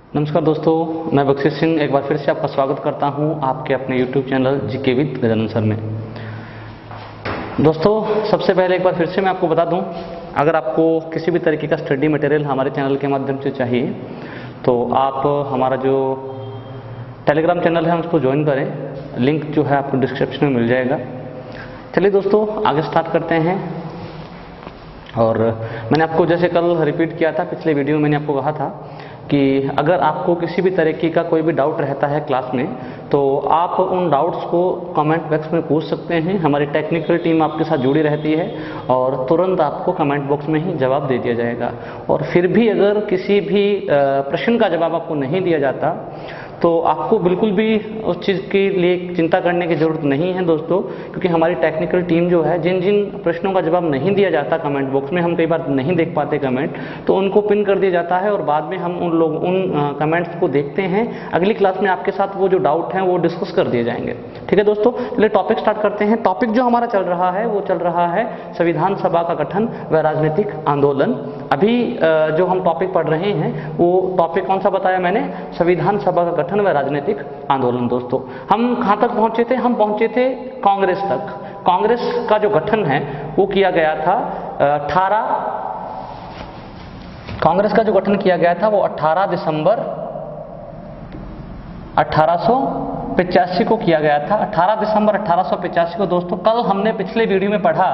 नमस्कार दोस्तों, मैं बख्शीश सिंह एक बार फिर से आपका स्वागत करता हूं आपके अपने YouTube channel GK with Gajanan sir में। दोस्तों, सबसे पहले एक बार फिर से मैं आपको बता दूं, अगर आपको किसी भी तरीके का स्टडी मटेरियल हमारे चैनल के माध्यम से चाहिए तो आप हमारा जो टेलीग्राम चैनल है उसको ज्वाइन करें। लिंक जो है आपको डिस्क्रिप्शन में मिल जाएगा। चलिए दोस्तों, आगे स्टार्ट करते हैं। और मैंने आपको जैसे कल रिपीट किया था, पिछले वीडियो में मैंने आपको कहा था कि अगर आपको किसी भी तरीके का कोई भी डाउट रहता है क्लास में तो आप उन डाउट्स को कमेंट बॉक्स में पूछ सकते हैं। हमारी टेक्निकल टीम आपके साथ जुड़ी रहती है और तुरंत आपको कमेंट बॉक्स में ही जवाब दे दिया जाएगा। और फिर भी अगर किसी भी प्रश्न का जवाब आपको नहीं दिया जाता तो आपको बिल्कुल भी उस चीज़ के लिए चिंता करने की ज़रूरत नहीं है दोस्तों, क्योंकि हमारी टेक्निकल टीम जो है जिन जिन प्रश्नों का जवाब नहीं दिया जाता कमेंट बॉक्स में, हम कई बार नहीं देख पाते कमेंट, तो उनको पिन कर दिया जाता है और बाद में हम उन कमेंट्स को देखते हैं। अगली क्लास में आपके साथ वो जो डाउट हैं वो डिस्कस कर दिए जाएंगे। ठीक है दोस्तों, चलिए टॉपिक स्टार्ट करते हैं। टॉपिक जो हमारा चल रहा है वो चल रहा है संविधान सभा का गठन व राजनीतिक आंदोलन। अभी जो हम टॉपिक पढ़ रहे हैं वो टॉपिक कौन सा बताया मैंने? संविधान सभा का गठन व राजनीतिक आंदोलन। दोस्तों, हम कहां तक पहुंचे थे? हम पहुंचे थे कांग्रेस तक। कांग्रेस का जो गठन है वो किया गया था कांग्रेस का जो गठन किया गया था वो 18 दिसंबर 1885 को किया गया था। 18 दिसंबर 1885 को दोस्तों, कल हमने पिछले वीडियो में पढ़ा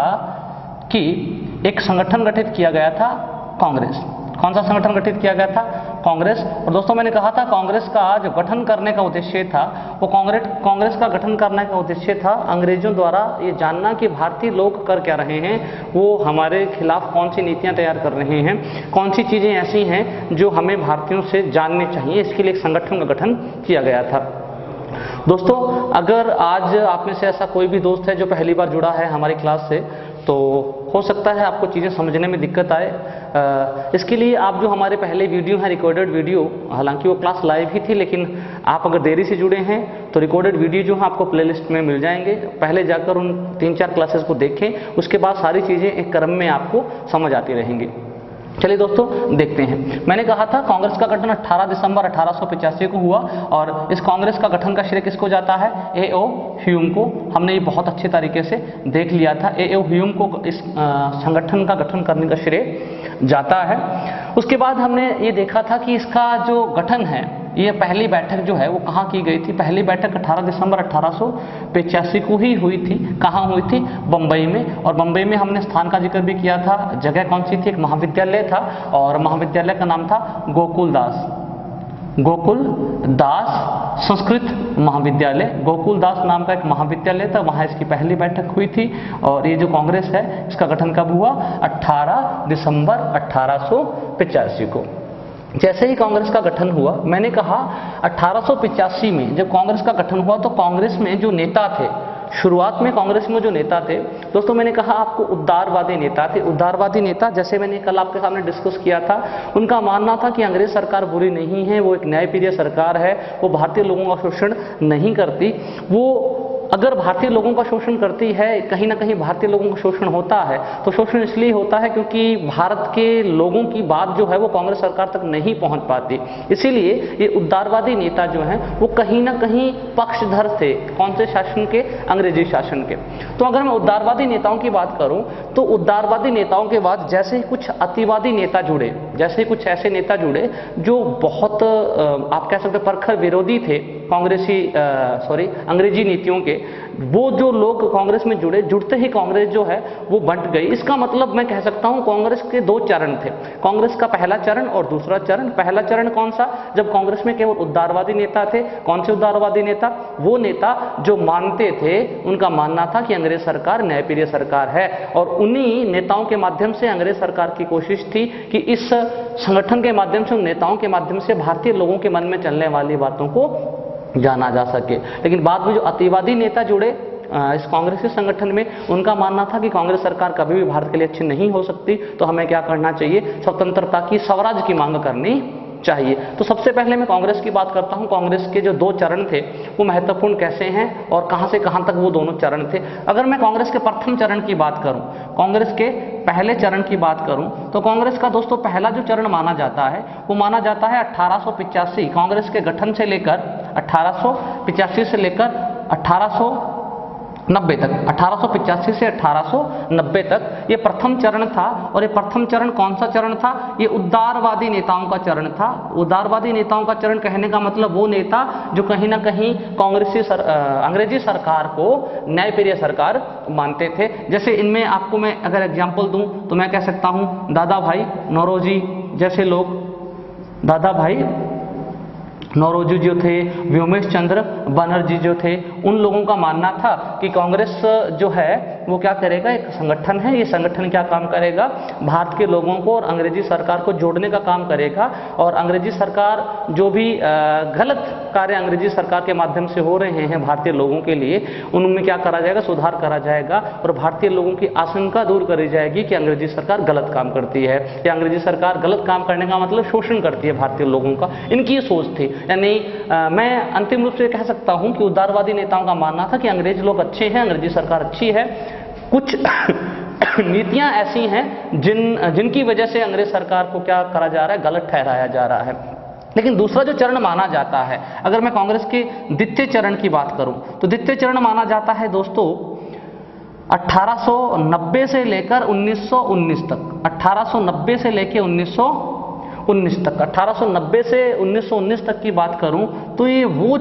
कि एक संगठन गठित किया गया था, कांग्रेस। कौन सा संगठन गठित किया गया था? कांग्रेस। और दोस्तों, मैंने कहा था कांग्रेस का जो गठन करने का उद्देश्य था वो कांग्रेस का गठन करने का उद्देश्य था अंग्रेजों द्वारा ये जानना कि भारतीय लोग कर क्या रहे हैं, वो हमारे खिलाफ कौन सी नीतियां तैयार कर रहे हैं, कौन सी चीजें ऐसी हैं जो हमें भारतीयों से जाननी चाहिए। इसके लिए एक संगठन का गठन किया गया था। दोस्तों, अगर आज आप में से ऐसा कोई भी दोस्त है जो पहली बार जुड़ा है हमारी क्लास से, तो हो सकता है आपको चीज़ें समझने में दिक्कत आए। इसके लिए आप जो हमारे पहले वीडियो हैं, रिकॉर्डेड वीडियो, हालांकि वो क्लास लाइव ही थी, लेकिन आप अगर देरी से जुड़े हैं तो रिकॉर्डेड वीडियो जो है आपको प्लेलिस्ट में मिल जाएंगे। पहले जाकर उन 3-4 क्लासेस को देखें, उसके बाद सारी चीज़ें एक क्रम में आपको समझ आती रहेंगी। चलिए दोस्तों, देखते हैं। मैंने कहा था कांग्रेस का गठन 18 दिसंबर 1885 को हुआ और इस कांग्रेस का गठन का श्रेय किसको जाता है? A.O. ह्यूम को। हमने ये बहुत अच्छे तरीके से देख लिया था। A.O. ह्यूम को इस संगठन का गठन करने का श्रेय जाता है। उसके बाद हमने ये देखा था कि इसका जो गठन है, ये पहली बैठक जो है वो कहाँ की गई थी? पहली बैठक 18 दिसंबर 1885 को ही हुई थी। कहाँ हुई थी? बम्बई में। और बम्बई में हमने स्थान का जिक्र भी किया था। जगह कौन सी थी? एक महाविद्यालय था और महाविद्यालय का नाम था गोकुल दास संस्कृत महाविद्यालय। गोकुल दास नाम का एक महाविद्यालय था, वहाँ इसकी पहली बैठक हुई थी। और ये जो कांग्रेस है इसका गठन कब हुआ? 18 दिसंबर 1885 को। जैसे ही कांग्रेस का गठन हुआ, मैंने कहा 1885 में जब कांग्रेस का गठन हुआ तो कांग्रेस में जो नेता थे, शुरुआत में कांग्रेस में जो नेता थे दोस्तों, मैंने कहा आपको उदारवादी नेता थे। उदारवादी नेता, जैसे मैंने कल आपके सामने डिस्कस किया था, उनका मानना था कि अंग्रेज सरकार बुरी नहीं है, वो एक न्यायप्रिय सरकार है, वो भारतीय लोगों का शोषण नहीं करती। वो अगर भारतीय लोगों का शोषण करती है, कहीं ना कहीं भारतीय लोगों का शोषण होता है, तो शोषण इसलिए होता है क्योंकि भारत के लोगों की बात जो है वो कांग्रेस सरकार तक नहीं पहुंच पाती। इसीलिए ये उदारवादी नेता जो हैं वो कहीं ना कहीं पक्षधर थे। कौन से शासन के? अंग्रेजी शासन के। तो अगर मैं उदारवादी नेताओं की बात करूं तो उदारवादी नेताओं के बाद जैसे ही कुछ अतिवादी नेता जुड़े, जैसे ही कुछ ऐसे नेता जुड़े जो बहुत आप कह सकते प्रखर विरोधी थे अंग्रेजी नीतियों के, वो जो लोग कांग्रेस में जुड़ते ही कांग्रेस जो है वो बंट गई। इसका मतलब मैं कह सकता हूं कांग्रेस के 2 चरण थे। कांग्रेस का पहला चरण और दूसरा चरण। पहला चरण कौन सा? जब कांग्रेस में केवल उदारवादी नेता थे। कौन से उदारवादी नेता? वो नेता जो मानते थे, उनका मानना था कि अंग्रेज सरकार न्यायप्रिय सरकार है, और उन्हीं नेताओं के माध्यम से अंग्रेज सरकार की कोशिश थी कि इस संगठन के माध्यम से, उन नेताओं के माध्यम से भारतीय लोगों के मन में चलने वाली बातों को जाना जा सके। लेकिन बाद में जो अतिवादी नेता जुड़े इस कांग्रेसी संगठन में, उनका मानना था कि कांग्रेस सरकार कभी भी भारत के लिए अच्छी नहीं हो सकती, तो हमें क्या करना चाहिए? स्वतंत्रता की, स्वराज की मांग करनी चाहिए। तो सबसे पहले मैं कांग्रेस की बात करता हूं। कांग्रेस के जो 2 चरण थे वो महत्वपूर्ण कैसे हैं और कहां से कहां तक वो दोनों चरण थे। अगर मैं कांग्रेस के प्रथम चरण की बात करूं, कांग्रेस के पहले चरण की बात करूं, तो कांग्रेस का दोस्तों पहला जो चरण माना जाता है वो माना जाता है 1885, कांग्रेस के गठन से लेकर 1885 से लेकर 1890 तक, 1885 से 1890 तक ये प्रथम चरण था। और ये प्रथम चरण कौन सा चरण था? ये उदारवादी नेताओं का चरण था। उदारवादी नेताओं का चरण कहने का मतलब वो नेता जो कहीं ना कहीं अंग्रेजी सरकार को न्यायप्रिय सरकार मानते थे। जैसे इनमें आपको मैं अगर एग्जाम्पल दूं तो मैं कह सकता हूं दादा भाई नौरोजी जैसे लोग, दादा भाई नौरोजी जो थे, व्योमेश चंद्र बनर्जी जो थे, उन लोगों का मानना था कि कांग्रेस जो है वो क्या करेगा, एक संगठन है, ये संगठन क्या काम करेगा, भारत के लोगों को और अंग्रेजी सरकार को जोड़ने का काम करेगा। और अंग्रेजी सरकार जो भी गलत कार्य अंग्रेजी सरकार के माध्यम से हो रहे हैं भारतीय लोगों के लिए, उनमें क्या करा जाएगा, सुधार करा जाएगा और भारतीय लोगों की आशंका दूर करी जाएगी कि अंग्रेजी सरकार गलत काम करती है या अंग्रेजी सरकार गलत काम करने का मतलब शोषण करती है भारतीय लोगों का। इनकी ये सोच थी। यानी मैं अंतिम रूप से कह सकता हूं कि उदारवादी नेताओं का मानना था कि अंग्रेज लोग अच्छे हैं, अंग्रेजी सरकार अच्छी है, कुछ नीतियां ऐसी हैं जिनकी वजह से अंग्रेज सरकार को क्या करा जा रहा है, गलत ठहराया जा रहा है। लेकिन दूसरा जो चरण माना जाता है, अगर मैं कांग्रेस के द्वितीय चरण की बात करूं तो द्वितीय चरण माना जाता है दोस्तों 1890 से लेकर 1919 तक, 1890 से लेकर 1919 तक, 1890 से 1919 तक की बात करूं तो ये वो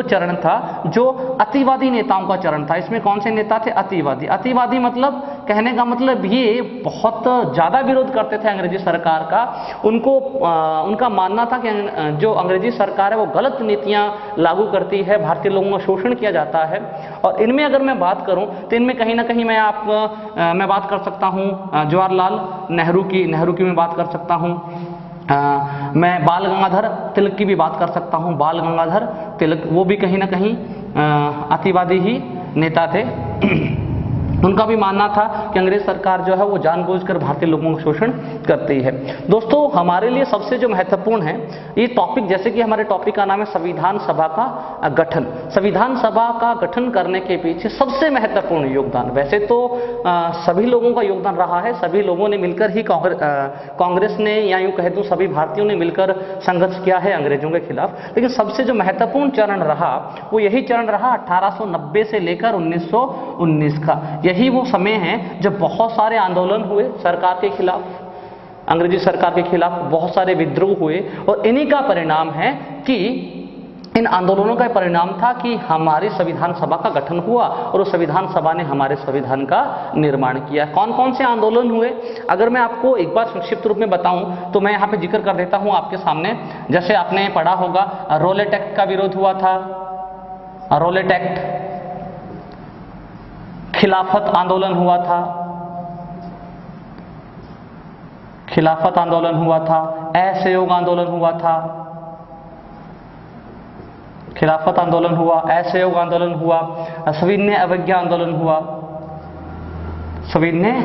चरण था जो अतिवादी नेताओं का चरण था। इसमें कौन से नेता थे? अतिवादी। अतिवादी मतलब कहने का मतलब ये बहुत ज़्यादा विरोध करते थे अंग्रेजी सरकार का। उनका मानना था कि जो अंग्रेजी सरकार है वो गलत नीतियां लागू करती है, भारतीय लोगों का शोषण किया जाता है। और इनमें अगर मैं बात करूं तो इनमें कहीं ना कहीं मैं बात कर सकता हूं जवाहरलाल नेहरू की मैं बात कर सकता हूं। मैं बाल गंगाधर तिलक की भी बात कर सकता हूं। बाल गंगाधर तिलक वो भी कहीं ना कहीं अतिवादी ही नेता थे। उनका भी मानना था कि अंग्रेज सरकार जो है वो जानबूझकर भारतीय लोगों का शोषण करती है। दोस्तों हमारे लिए सबसे जो महत्वपूर्ण है ये टॉपिक, जैसे कि हमारे टॉपिक का नाम है संविधान सभा का गठन। संविधान सभा का गठन करने के पीछे सबसे महत्वपूर्ण योगदान, वैसे तो सभी लोगों का योगदान रहा है, सभी लोगों ने मिलकर ही कांग्रेस ने या यूं कह दूं सभी भारतीयों ने मिलकर संघर्ष किया है अंग्रेजों के खिलाफ। लेकिन सबसे जो महत्वपूर्ण चरण रहा वो यही चरण रहा 1890 से लेकर 1919 का। यही वो समय है जब बहुत सारे आंदोलन हुए सरकार के खिलाफ, अंग्रेजी सरकार के खिलाफ बहुत सारे विद्रोह हुए। और इन्हीं का परिणाम है कि इन आंदोलनों का परिणाम था कि हमारी संविधान सभा का गठन हुआ और उस संविधान सभा ने हमारे संविधान का निर्माण किया। कौन कौन से आंदोलन हुए अगर मैं आपको एक बार संक्षिप्त रूप में बताऊं तो मैं यहाँ पे जिक्र कर देता हूं आपके सामने। जैसे आपने पढ़ा होगा रोलेट एक्ट का विरोध हुआ था, रोलेट एक्ट, खिलाफत आंदोलन हुआ था, खिलाफत आंदोलन हुआ था, असहयोग आंदोलन हुआ था, खिलाफत आंदोलन हुआ, असहयोग आंदोलन हुआ, सविनय अवज्ञा आंदोलन हुआ, सविनय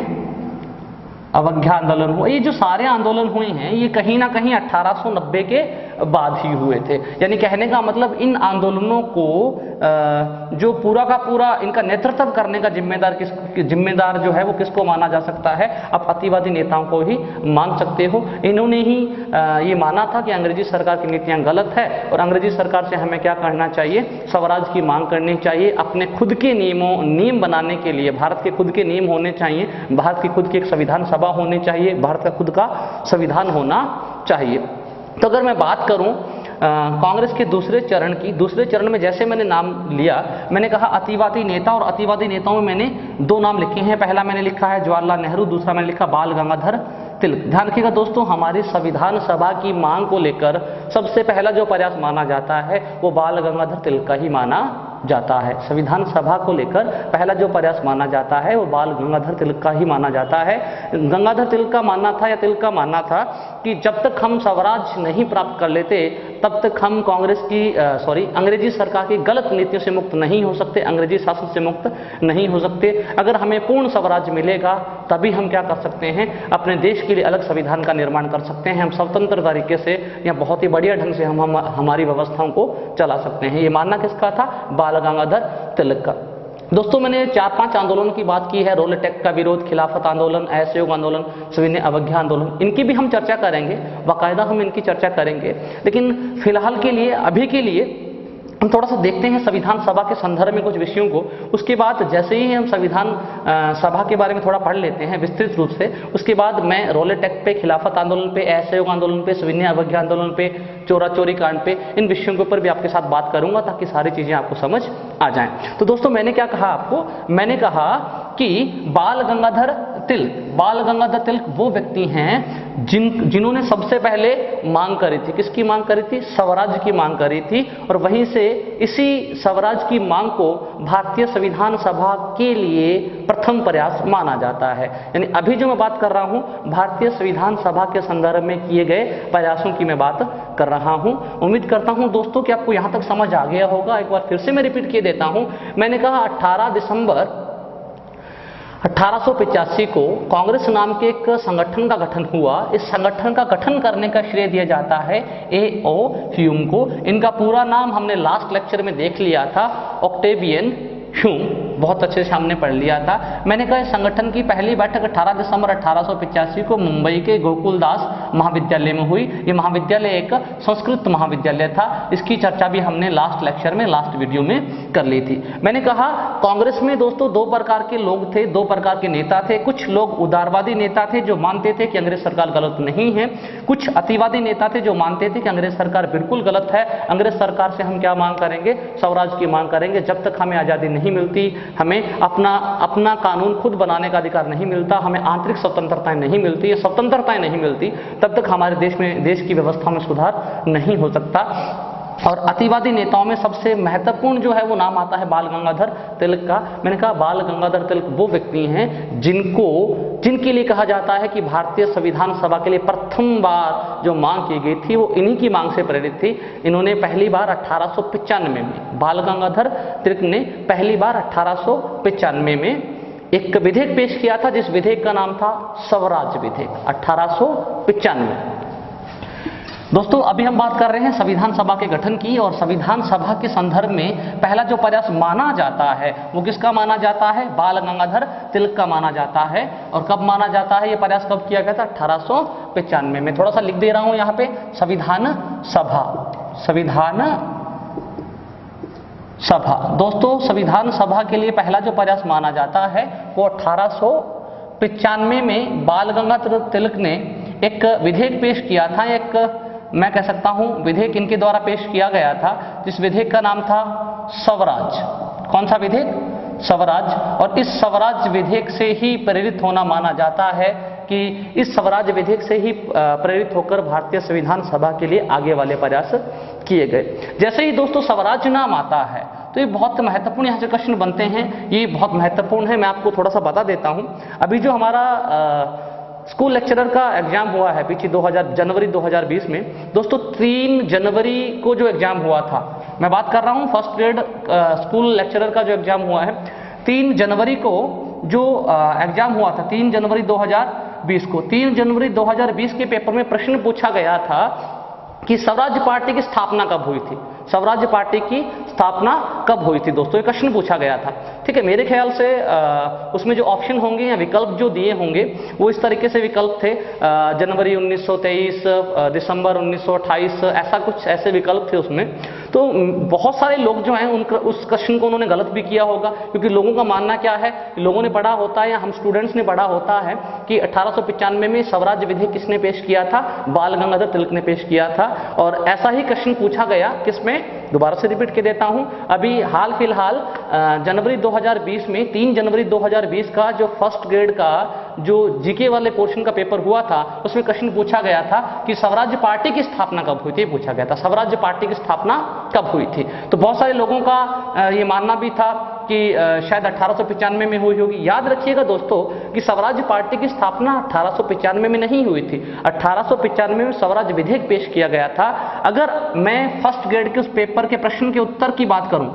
अवज्ञा आंदोलन हुआ। ये जो सारे आंदोलन हुए हैं ये कहीं ना कहीं 1890 के बाद ही हुए थे। यानी कहने का मतलब इन आंदोलनों को जो पूरा का पूरा इनका नेतृत्व करने का जिम्मेदार जो है वो किसको माना जा सकता है? आप अतिवादी नेताओं को ही मान सकते हो। इन्होंने ही ये माना था कि अंग्रेजी सरकार की नीतियां गलत है और अंग्रेजी सरकार से हमें क्या करना चाहिए, स्वराज की मांग करनी चाहिए। अपने खुद के नियम बनाने के लिए भारत के खुद के नियम होने चाहिए, भारत की खुद की एक संविधान सभा होनी चाहिए, भारत का खुद का संविधान होना चाहिए। तो अगर मैं बात करूं कांग्रेस के दूसरे चरण में जैसे मैंने नाम लिया, मैंने कहा अतिवादी नेता, और अतिवादी नेताओं में मैंने 2 नाम लिखे हैं। पहला मैंने लिखा है जवाहरलाल नेहरू, दूसरा मैंने लिखा बाल गंगाधर तिलक। ध्यान रखिएगा दोस्तों, हमारी संविधान सभा की मांग को लेकर सबसे पहला जो प्रयास माना जाता है वो बाल गंगाधर तिलक का ही माना जाता है। संविधान सभा को लेकर पहला जो प्रयास माना जाता है वो बाल गंगाधर तिलक का ही माना जाता है। गंगाधर तिलक का मानना था या तिलक का मानना था कि जब तक हम स्वराज नहीं प्राप्त कर लेते तब तक हम कांग्रेस की अंग्रेजी सरकार की गलत नीतियों से मुक्त नहीं हो सकते, अंग्रेजी शासन से मुक्त नहीं हो सकते। अगर हमें पूर्ण स्वराज्य मिलेगा तभी हम क्या कर सकते हैं, अपने देश के लिए अलग संविधान का निर्माण कर सकते हैं। हम स्वतंत्र तरीके से या बहुत ही बढ़िया ढंग से हम हमारी व्यवस्थाओं को चला सकते हैं। ये मानना किसका था? बाल गंगाधर तिलक का। दोस्तों मैंने 4-5 आंदोलन की बात की है, रोलेट एक्ट का विरोध, खिलाफत आंदोलन, असहयोग आंदोलन, सविनय अवज्ञा आंदोलन, इनकी भी हम चर्चा करेंगे, बाकायदा हम इनकी चर्चा करेंगे। लेकिन फिलहाल के लिए, अभी के लिए हम थोड़ा सा देखते हैं संविधान सभा के संदर्भ में कुछ विषयों को। उसके बाद जैसे ही हम संविधान सभा के बारे में थोड़ा पढ़ लेते हैं विस्तृत रूप से, उसके बाद मैं रोलेट एक्ट पे, खिलाफत आंदोलन पे, असहयोग आंदोलन पे, सविनय अवज्ञा आंदोलन पे, चोरा चोरी कांड पे, इन विषयों के ऊपर भी आपके साथ बात करूंगा ताकि सारी चीजें आपको समझ आ जाएं। तो दोस्तों मैंने क्या कहा आपको, मैंने कहा कि बाल गंगाधर तिलक वो व्यक्ति हैं जिन्होंने सबसे पहले मांग करी थी। किसकी मांग करी थी? स्वराज्य की मांग करी थी। और वहीं से इसी स्वराज्य की मांग को भारतीय संविधान सभा के लिए प्रथम प्रयास माना जाता है। यानी अभी जो मैं बात कर रहा हूं, भारतीय संविधान सभा के संदर्भ में किए गए प्रयासों की मैं बात कर रहा हूं। उम्मीद करता हूं दोस्तों कि आपको यहां तक समझ आ गया होगा। एक बार फिर से मैं रिपीट किए देता हूं। मैंने कहा 18 दिसंबर 1885 को कांग्रेस नाम के एक संगठन का गठन हुआ। इस संगठन का गठन करने का श्रेय दिया जाता है A.O. ह्यूम को। इनका पूरा नाम हमने लास्ट लेक्चर में देख लिया था, ऑक्टेवियन ह्यूम, बहुत अच्छे से हमने पढ़ लिया था। मैंने कहा इस संगठन की पहली बैठक 18 दिसंबर 1885 को मुंबई के गोकुलदास महाविद्यालय में हुई। ये महाविद्यालय एक संस्कृत महाविद्यालय था। इसकी चर्चा भी हमने लास्ट लेक्चर में, लास्ट वीडियो में कर ली थी। मैंने कहा कांग्रेस में दोस्तों दो प्रकार के लोग थे, दो प्रकार के नेता थे। कुछ लोग उदारवादी नेता थे जो मानते थे कि अंग्रेज सरकार गलत नहीं है। कुछ अतिवादी नेता थे जो मानते थे कि अंग्रेज सरकार बिल्कुल गलत है। अंग्रेज सरकार से हम क्या मांग करेंगे? स्वराज की मांग करेंगे। जब तक हमें आजादी नहीं मिलती, हमें अपना कानून खुद बनाने का अधिकार नहीं मिलता, हमें आंतरिक स्वतंत्रताएं नहीं मिलती, स्वतंत्रताएं नहीं मिलती, तब तक हमारे देश की व्यवस्था में सुधार नहीं हो सकता। और अतिवादी नेताओं में सबसे महत्वपूर्ण जो है वो नाम आता है बाल गंगाधर तिलक का। मैंने कहा बाल गंगाधर तिलक वो व्यक्ति हैं जिनके लिए कहा जाता है कि भारतीय संविधान सभा के लिए प्रथम बार जो मांग की गई थी वो इन्हीं की मांग से प्रेरित थी। इन्होंने पहली बार 1895 में, बाल गंगाधर तिलक ने पहली बार 1895 में एक विधेयक पेश किया था, जिस विधेयक का नाम था स्वराज विधेयक, 1895। दोस्तों अभी हम बात कर रहे हैं संविधान सभा के गठन की, और संविधान सभा के संदर्भ में पहला जो प्रयास माना जाता है वो किसका माना जाता है? बाल गंगाधर तिलक का माना जाता है। और कब माना जाता है? ये प्रयास कब किया गया था? 1895 में। थोड़ा सा लिख दे रहा हूं यहाँ पे, संविधान सभा। दोस्तों संविधान सभा के लिए पहला जो प्रयास माना जाता है वो 1895 में बाल गंगाधर तिलक ने एक विधेयक पेश किया था। एक मैं कह सकता हूं विधेयक इनके द्वारा पेश किया गया था, जिस विधेयक का नाम था स्वराज। कौन सा विधेयक? स्वराज। और इस स्वराज विधेयक से ही प्रेरित होना माना जाता है कि इस स्वराज विधेयक से ही प्रेरित होकर भारतीय संविधान सभा के लिए आगे वाले प्रयास किए गए। जैसे ही दोस्तों स्वराज नाम आता है तो ये बहुत महत्वपूर्ण यहाँ से क्वेश्चन बनते हैं, ये बहुत महत्वपूर्ण है। मैं आपको थोड़ा सा बता देता हूँ। अभी जो हमारा स्कूल लेक्चरर का एग्जाम हुआ है पीछे जनवरी 2020 में, दोस्तों 3 जनवरी को जो एग्जाम हुआ था, मैं बात कर रहा हूं फर्स्ट ग्रेड स्कूल लेक्चरर का जो एग्जाम हुआ है, 3 जनवरी को जो एग्जाम हुआ था, 3 जनवरी 2020 को, 3 जनवरी 2020 के पेपर में प्रश्न पूछा गया था कि स्वराज पार्टी की स्थापना कब हुई थी? स्वराज पार्टी की स्थापना कब हुई थी दोस्तों? ये क्वेश्चन पूछा गया था। ठीक है, मेरे ख्याल से उसमें जो ऑप्शन होंगे या विकल्प जो दिए होंगे वो इस तरीके से विकल्प थे, जनवरी 1923, दिसंबर 1928, ऐसा कुछ ऐसे विकल्प थे उसमें। तो बहुत सारे लोग जो हैं उस क्वेश्चन को उन्होंने गलत भी किया होगा, क्योंकि लोगों का मानना क्या है, लोगों ने पढ़ा होता है या हम स्टूडेंट्स ने पढ़ा होता है कि 1895 में स्वराज विधेयक किसने पेश किया था? बाल गंगाधर तिलक ने पेश किया था। और ऐसा ही क्वेश्चन पूछा गया किसमें? दोबारा से रिपीट के देता हूं, अभी हाल फिलहाल जनवरी 2020 में 3 जनवरी 2020 का जो फर्स्ट ग्रेड का जो जीके वाले पोर्शन का पेपर हुआ था, उसमें क्वेश्चन पूछा गया था कि स्वराज पार्टी की स्थापना कब हुई थी? पूछा गया था स्वराज पार्टी की स्थापना कब हुई थी। तो बहुत सारे लोगों का ये मानना भी था कि शायद 1895 में हुई होगी। याद रखिएगा दोस्तों कि स्वराज पार्टी की स्थापना 1895 में नहीं हुई थी। 1895 में स्वराज विधेयक पेश किया गया था। अगर मैं फर्स्ट ग्रेड के उस पेपर के प्रश्न के उत्तर की बात करूं,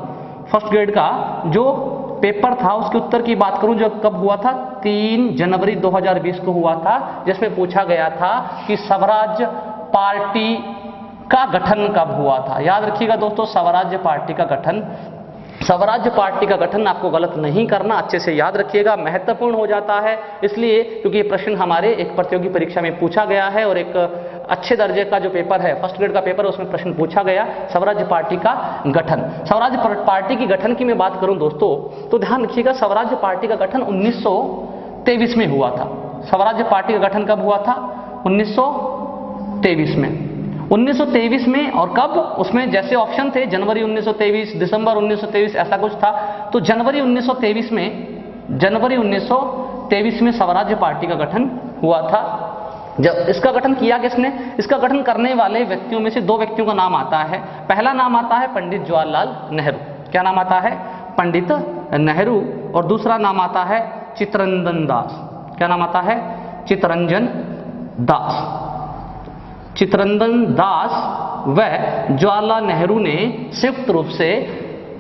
फर्स्ट ग्रेड का जो पेपर था उसके उत्तर की बात करूं, जो कब हुआ था, 3 जनवरी 2020 को हुआ था, जिसमें पूछा गया था कि स्वराज पार्टी का गठन कब हुआ था। याद रखिएगा दोस्तों, स्वराज पार्टी का गठन, स्वराज पार्टी का गठन आपको गलत नहीं करना, अच्छे से याद रखिएगा, महत्वपूर्ण हो जाता है इसलिए क्योंकि ये प्रश्न हमारे एक प्रतियोगी परीक्षा में पूछा गया है और एक अच्छे दर्जे का जो पेपर है, फर्स्ट ग्रेड का पेपर, उसमें प्रश्न पूछा गया स्वराज पार्टी का गठन। स्वराज पार्टी की गठन की मैं बात करूं दोस्तों तो ध्यान रखिएगा, स्वराज पार्टी का गठन 1923 में हुआ था। स्वराज पार्टी का गठन कब हुआ था? 1923 में। 1923 में, और कब? उसमें जैसे ऑप्शन थे जनवरी 1923, दिसंबर 1923, ऐसा कुछ था। तो जनवरी 1923 में स्वराज पार्टी का गठन हुआ था। जब इसका गठन किया किसने? इसका गठन करने वाले व्यक्तियों में से 2 व्यक्तियों का नाम आता है। पहला नाम आता है पंडित जवाहरलाल नेहरू। क्या नाम आता है? पंडित नेहरू। और दूसरा नाम आता है चित्तरंजन दास। क्या नाम आता है? चित्तरंजन दास। चित्तरंजन दास व जवाहरलाल नेहरू ने संयुक्त रूप से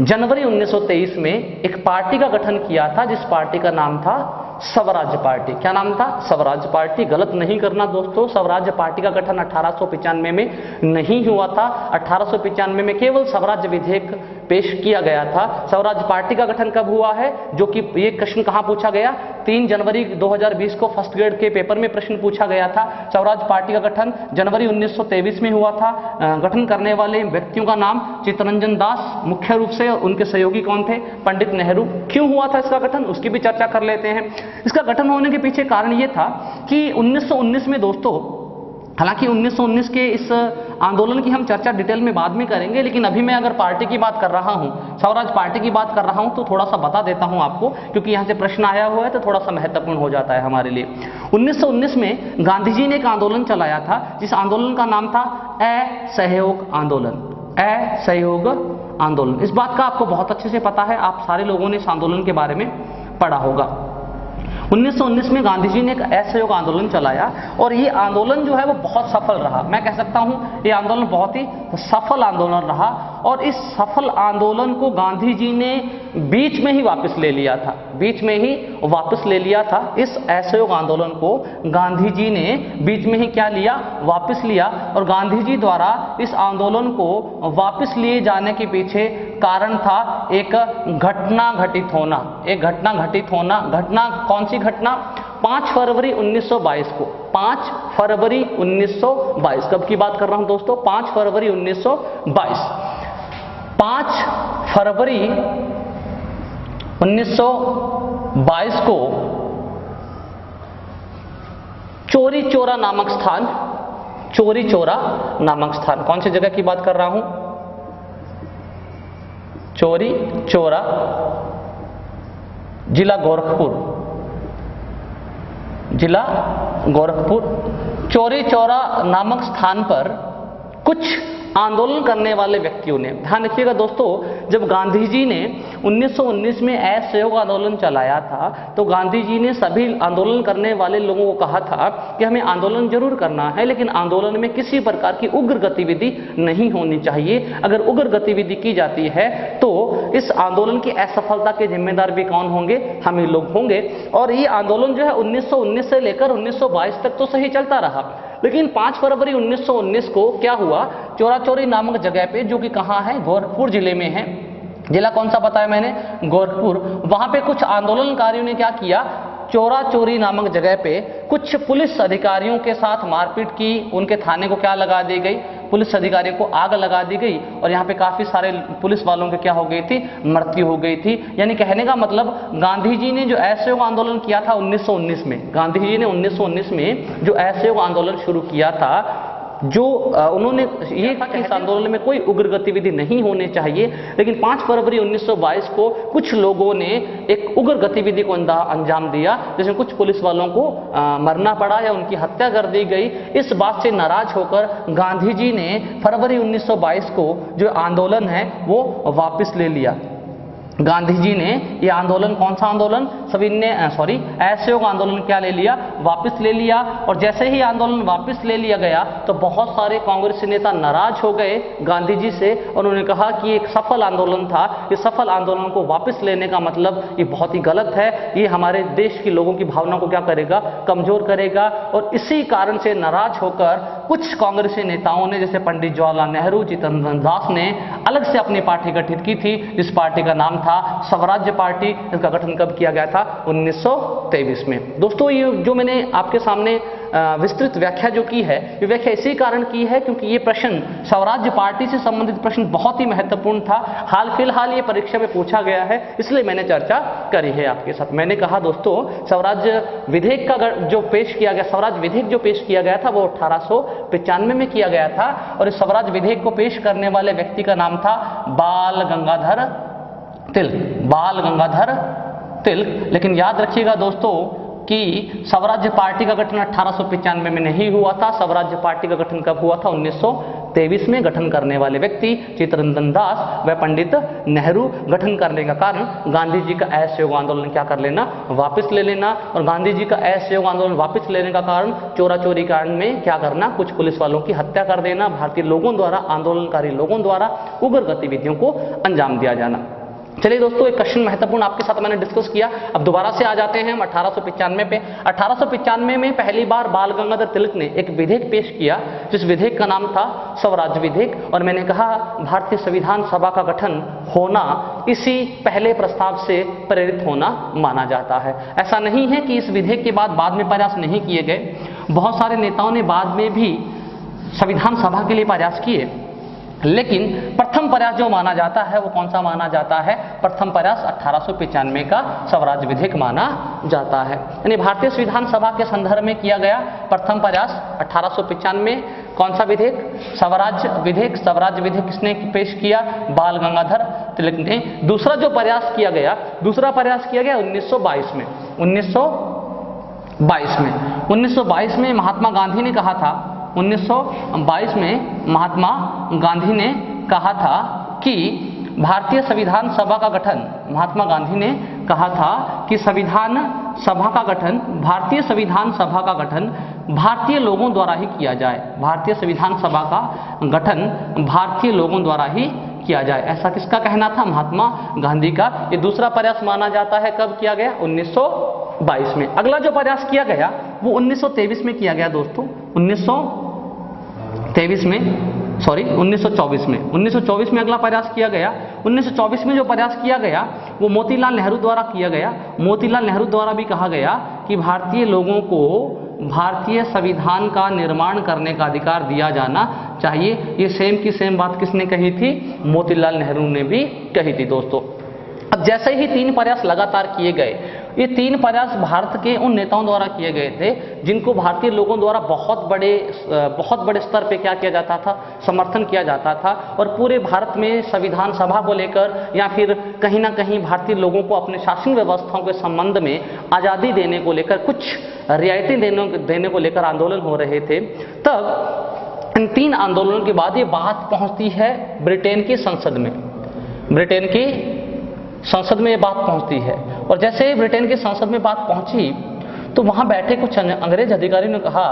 जनवरी 1923 में एक पार्टी का गठन किया था, जिस पार्टी का नाम था स्वराज पार्टी। क्या नाम था? स्वराज पार्टी। गलत नहीं करना दोस्तों, स्वराज पार्टी का गठन 1895 में नहीं हुआ था। 1895 में केवल स्वराज विधेयक पेश किया गया था। स्वराज पार्टी का गठन कब हुआ है, जो कि ये प्रश्न कहां पूछा गया? 3 जनवरी 2020 को फर्स्ट ग्रेड के पेपर में प्रश्न पूछा गया था। स्वराज पार्टी का गठन जनवरी 1923 में हुआ था। गठन करने वाले व्यक्तियों का नाम चित्तरंजन दास मुख्य रूप से, उनके सहयोगी कौन थे? पंडित नेहरू। क्यों हुआ था इसका गठन, उसकी भी चर्चा कर लेते हैं। इसका गठन होने के पीछे कारण यह था कि 1919 में दोस्तों, हालांकि 1919 के इस आंदोलन की हम चर्चा डिटेल में बाद में करेंगे, लेकिन अभी मैं अगर पार्टी की बात कर रहा हूं, स्वराज पार्टी की बात कर रहा हूं, तो थोड़ा सा बता देता हूं आपको, क्योंकि यहां से प्रश्न आया हुआ है तो थोड़ा सा महत्वपूर्ण हो जाता है हमारे लिए। 1919 में गांधी जी ने एक आंदोलन चलाया था, जिस आंदोलन का नाम था असहयोग आंदोलन। असहयोग आंदोलन, इस बात का आपको बहुत अच्छे से पता है, आप सारे लोगों ने इस आंदोलन के बारे में पढ़ा होगा। 1919 में गांधी जी ने एक असहयोग आंदोलन चलाया और ये आंदोलन जो है वो बहुत सफल रहा। मैं कह सकता हूं ये आंदोलन बहुत ही सफल आंदोलन रहा और इस सफल आंदोलन को गांधी जी ने बीच में ही वापस ले लिया था। बीच में ही वापस ले लिया था। इस असहयोग आंदोलन को गांधी जी ने बीच में ही क्या लिया? वापस लिया। और गांधी जी द्वारा इस आंदोलन को वापस लिए जाने के पीछे कारण था एक घटना घटित होना। एक घटना घटित होना। घटना कौन सी घटना? 5 फरवरी 1922 को। 5 फरवरी 1922, कब की बात कर रहा हूं दोस्तों? 5 फरवरी 1922। 5 फरवरी 1922 को चोरी चौरा नामक स्थान, चोरी चौरा नामक स्थान, कौन सी जगह की बात कर रहा हूं? चोरी चौरा, जिला गोरखपुर, जिला गोरखपुर। चोरी चौरा नामक स्थान पर कुछ आंदोलन करने वाले व्यक्तियों ने, ध्यान रखिएगा दोस्तों, जब गांधी जी ने 1919 में असहयोग आंदोलन चलाया था तो गांधी जी ने सभी आंदोलन करने वाले लोगों को कहा था कि हमें आंदोलन जरूर करना है, लेकिन आंदोलन में किसी प्रकार की उग्र गतिविधि नहीं होनी चाहिए। अगर उग्र गतिविधि की जाती है तो इस आंदोलन की असफलता के जिम्मेदार भी कौन होंगे? हम ही लोग होंगे। और ये आंदोलन जो है 1919 से लेकर 1922 तक तो सही चलता रहा, लेकिन 5 फरवरी 1919 को क्या हुआ? चौरा चौरी नामक जगह पे, जो कि कहां है? गोरखपुर जिले में है। जिला कौन सा बताया मैंने? गोरखपुर। वहां पे कुछ आंदोलनकारियों ने क्या किया? चौरा चौरी नामक जगह पे कुछ पुलिस अधिकारियों के साथ मारपीट की। उनके थाने को क्या लगा दी गई? पुलिस अधिकारियों को आग लगा दी गई और यहाँ पे काफी सारे पुलिस वालों के क्या हो गई थी? मृत्यु हो गई थी। यानी कहने का मतलब गांधी जी ने जो असहयोग आंदोलन किया था 1919 में, गांधी जी ने 1919 में जो असहयोग आंदोलन शुरू किया था, जो उन्होंने ये कहा कि इस आंदोलन में कोई उग्र गतिविधि नहीं होनी चाहिए, लेकिन 5 फरवरी 1922 को कुछ लोगों ने एक उग्र गतिविधि को अंजाम दिया, जिसमें कुछ पुलिस वालों को मरना पड़ा या उनकी हत्या कर दी गई। इस बात से नाराज होकर गांधी जी ने फरवरी 1922 को जो आंदोलन है वो वापस ले लिया। गांधी जी ने ये आंदोलन, कौन सा आंदोलन, असहयोग आंदोलन क्या ले लिया, वापस ले लिया। और जैसे ही आंदोलन वापस ले लिया गया तो बहुत सारे कांग्रेसी नेता नाराज हो गए गांधी जी से। उन्होंने कहा कि एक सफल आंदोलन था, इस सफल आंदोलन को वापस लेने का मतलब ये बहुत ही गलत है, ये हमारे देश के लोगों की भावना को क्या करेगा, कमजोर करेगा। और इसी कारण से नाराज होकर कुछ कांग्रेसी नेताओं ने, जैसे पंडित जवाहरलाल नेहरू, चित्तरंजन दास ने अलग से अपनी पार्टी गठित की थी, जिस पार्टी का नाम था स्वराज्य पार्टी। इसका गठन कब किया गया था, 1923 में। दोस्तों ये जो मैंने आपके सामने विस्तृत व्याख्या जो की है, ये व्याख्या इसी कारण की है क्योंकि ये प्रश्न, स्वराज्य पार्टी से संबंधित प्रश्न बहुत ही महत्वपूर्ण था। हाल फिलहाल ये परीक्षा में पूछा गया है, इसलिए मैंने चर्चा करी है आपके साथ। मैंने कहा दोस्तों स्वराज्य विधेयक का जो पेश किया गया, स्वराज्य विधेयक जो पेश किया गया था वो 1895 में किया गया था। और इस स्वराज्य विधेयक को पेश करने वाले व्यक्ति का नाम था बाल गंगाधर तिलक। लेकिन याद रखिएगा दोस्तों कि स्वराज्य पार्टी का गठन 1895 में नहीं हुआ था। स्वराज्य पार्टी का गठन कब हुआ था, 1923 में। गठन करने वाले व्यक्ति चित्तरंजन दास व पंडित नेहरू। गठन करने का कारण गांधी जी का असहयोग आंदोलन क्या कर लेना, वापस ले लेना। और गांधी जी का असहयोग आंदोलन वापस लेने का कारण चोरा चोरी कांड में क्या करना, कुछ पुलिस वालों की हत्या कर देना, भारतीय लोगों द्वारा, आंदोलनकारी लोगों द्वारा उग्र गतिविधियों को अंजाम दिया जाना। चलिए दोस्तों, एक क्वेश्चन महत्वपूर्ण आपके साथ मैंने डिस्कस किया। अब दोबारा से आ जाते हैं हम 1895 पे। 1895 में पहली बार बाल गंगाधर तिलक ने एक विधेयक पेश किया, जिस विधेयक का नाम था स्वराज्य विधेयक। और मैंने कहा भारतीय संविधान सभा का गठन होना इसी पहले प्रस्ताव से प्रेरित होना माना जाता है। ऐसा नहीं है कि इस विधेयक के बाद में प्रयास नहीं किए गए। बहुत सारे नेताओं ने बाद में भी संविधान सभा के लिए प्रयास किए, लेकिन प्रथम प्रयास जो माना जाता है वो कौन सा माना जाता है, प्रथम प्रयास 1895 का स्वराज्य विधेयक माना जाता है। यानी भारतीय संविधान सभा के संदर्भ में किया गया प्रथम प्रयास 1895। कौन सा विधेयक, स्वराज्य विधेयक। स्वराज्य विधेयक किसने पेश किया, बाल गंगाधर तिलक ने। दूसरा जो प्रयास किया गया, 1922 में। 1922 में महात्मा गांधी ने कहा था, 1922 में महात्मा गांधी ने कहा था कि भारतीय संविधान सभा का गठन, महात्मा गांधी ने कहा था कि संविधान सभा का गठन, भारतीय संविधान सभा का गठन भारतीय लोगों द्वारा ही किया जाए। भारतीय संविधान सभा का गठन भारतीय लोगों द्वारा ही किया जाए, ऐसा किसका कहना था, महात्मा गांधी का। ये दूसरा प्रयास माना जाता है। कब किया गया, 1922 में। अगला जो प्रयास किया गया वो 1923 में किया गया दोस्तों, 1924 में अगला प्रयास किया गया। 1924 में जो प्रयास किया गया वो मोतीलाल नेहरू द्वारा किया गया। मोतीलाल नेहरू द्वारा भी कहा गया कि भारतीय लोगों को भारतीय संविधान का निर्माण करने का अधिकार दिया जाना चाहिए। ये सेम की सेम बात किसने कही थी, मोतीलाल नेहरू ने भी कही थी दोस्तों। अब जैसे ही 3 प्रयास लगातार किए गए, ये 3 प्रयास भारत के उन नेताओं द्वारा किए गए थे जिनको भारतीय लोगों द्वारा बहुत बड़े स्तर पे क्या किया जाता था, समर्थन किया जाता था। और पूरे भारत में संविधान सभा को लेकर या फिर कहीं ना कहीं भारतीय लोगों को अपने शासन व्यवस्थाओं के संबंध में आज़ादी देने को लेकर, कुछ रियायतें देने को लेकर आंदोलन हो रहे थे। तब इन 3 आंदोलनों के बाद ये बात पहुंचती है ब्रिटेन की संसद में। ब्रिटेन की संसद में ये बात पहुंचती है। और जैसे ही ब्रिटेन की संसद में बात पहुंची तो वहां बैठे कुछ अंग्रेज अधिकारियों ने कहा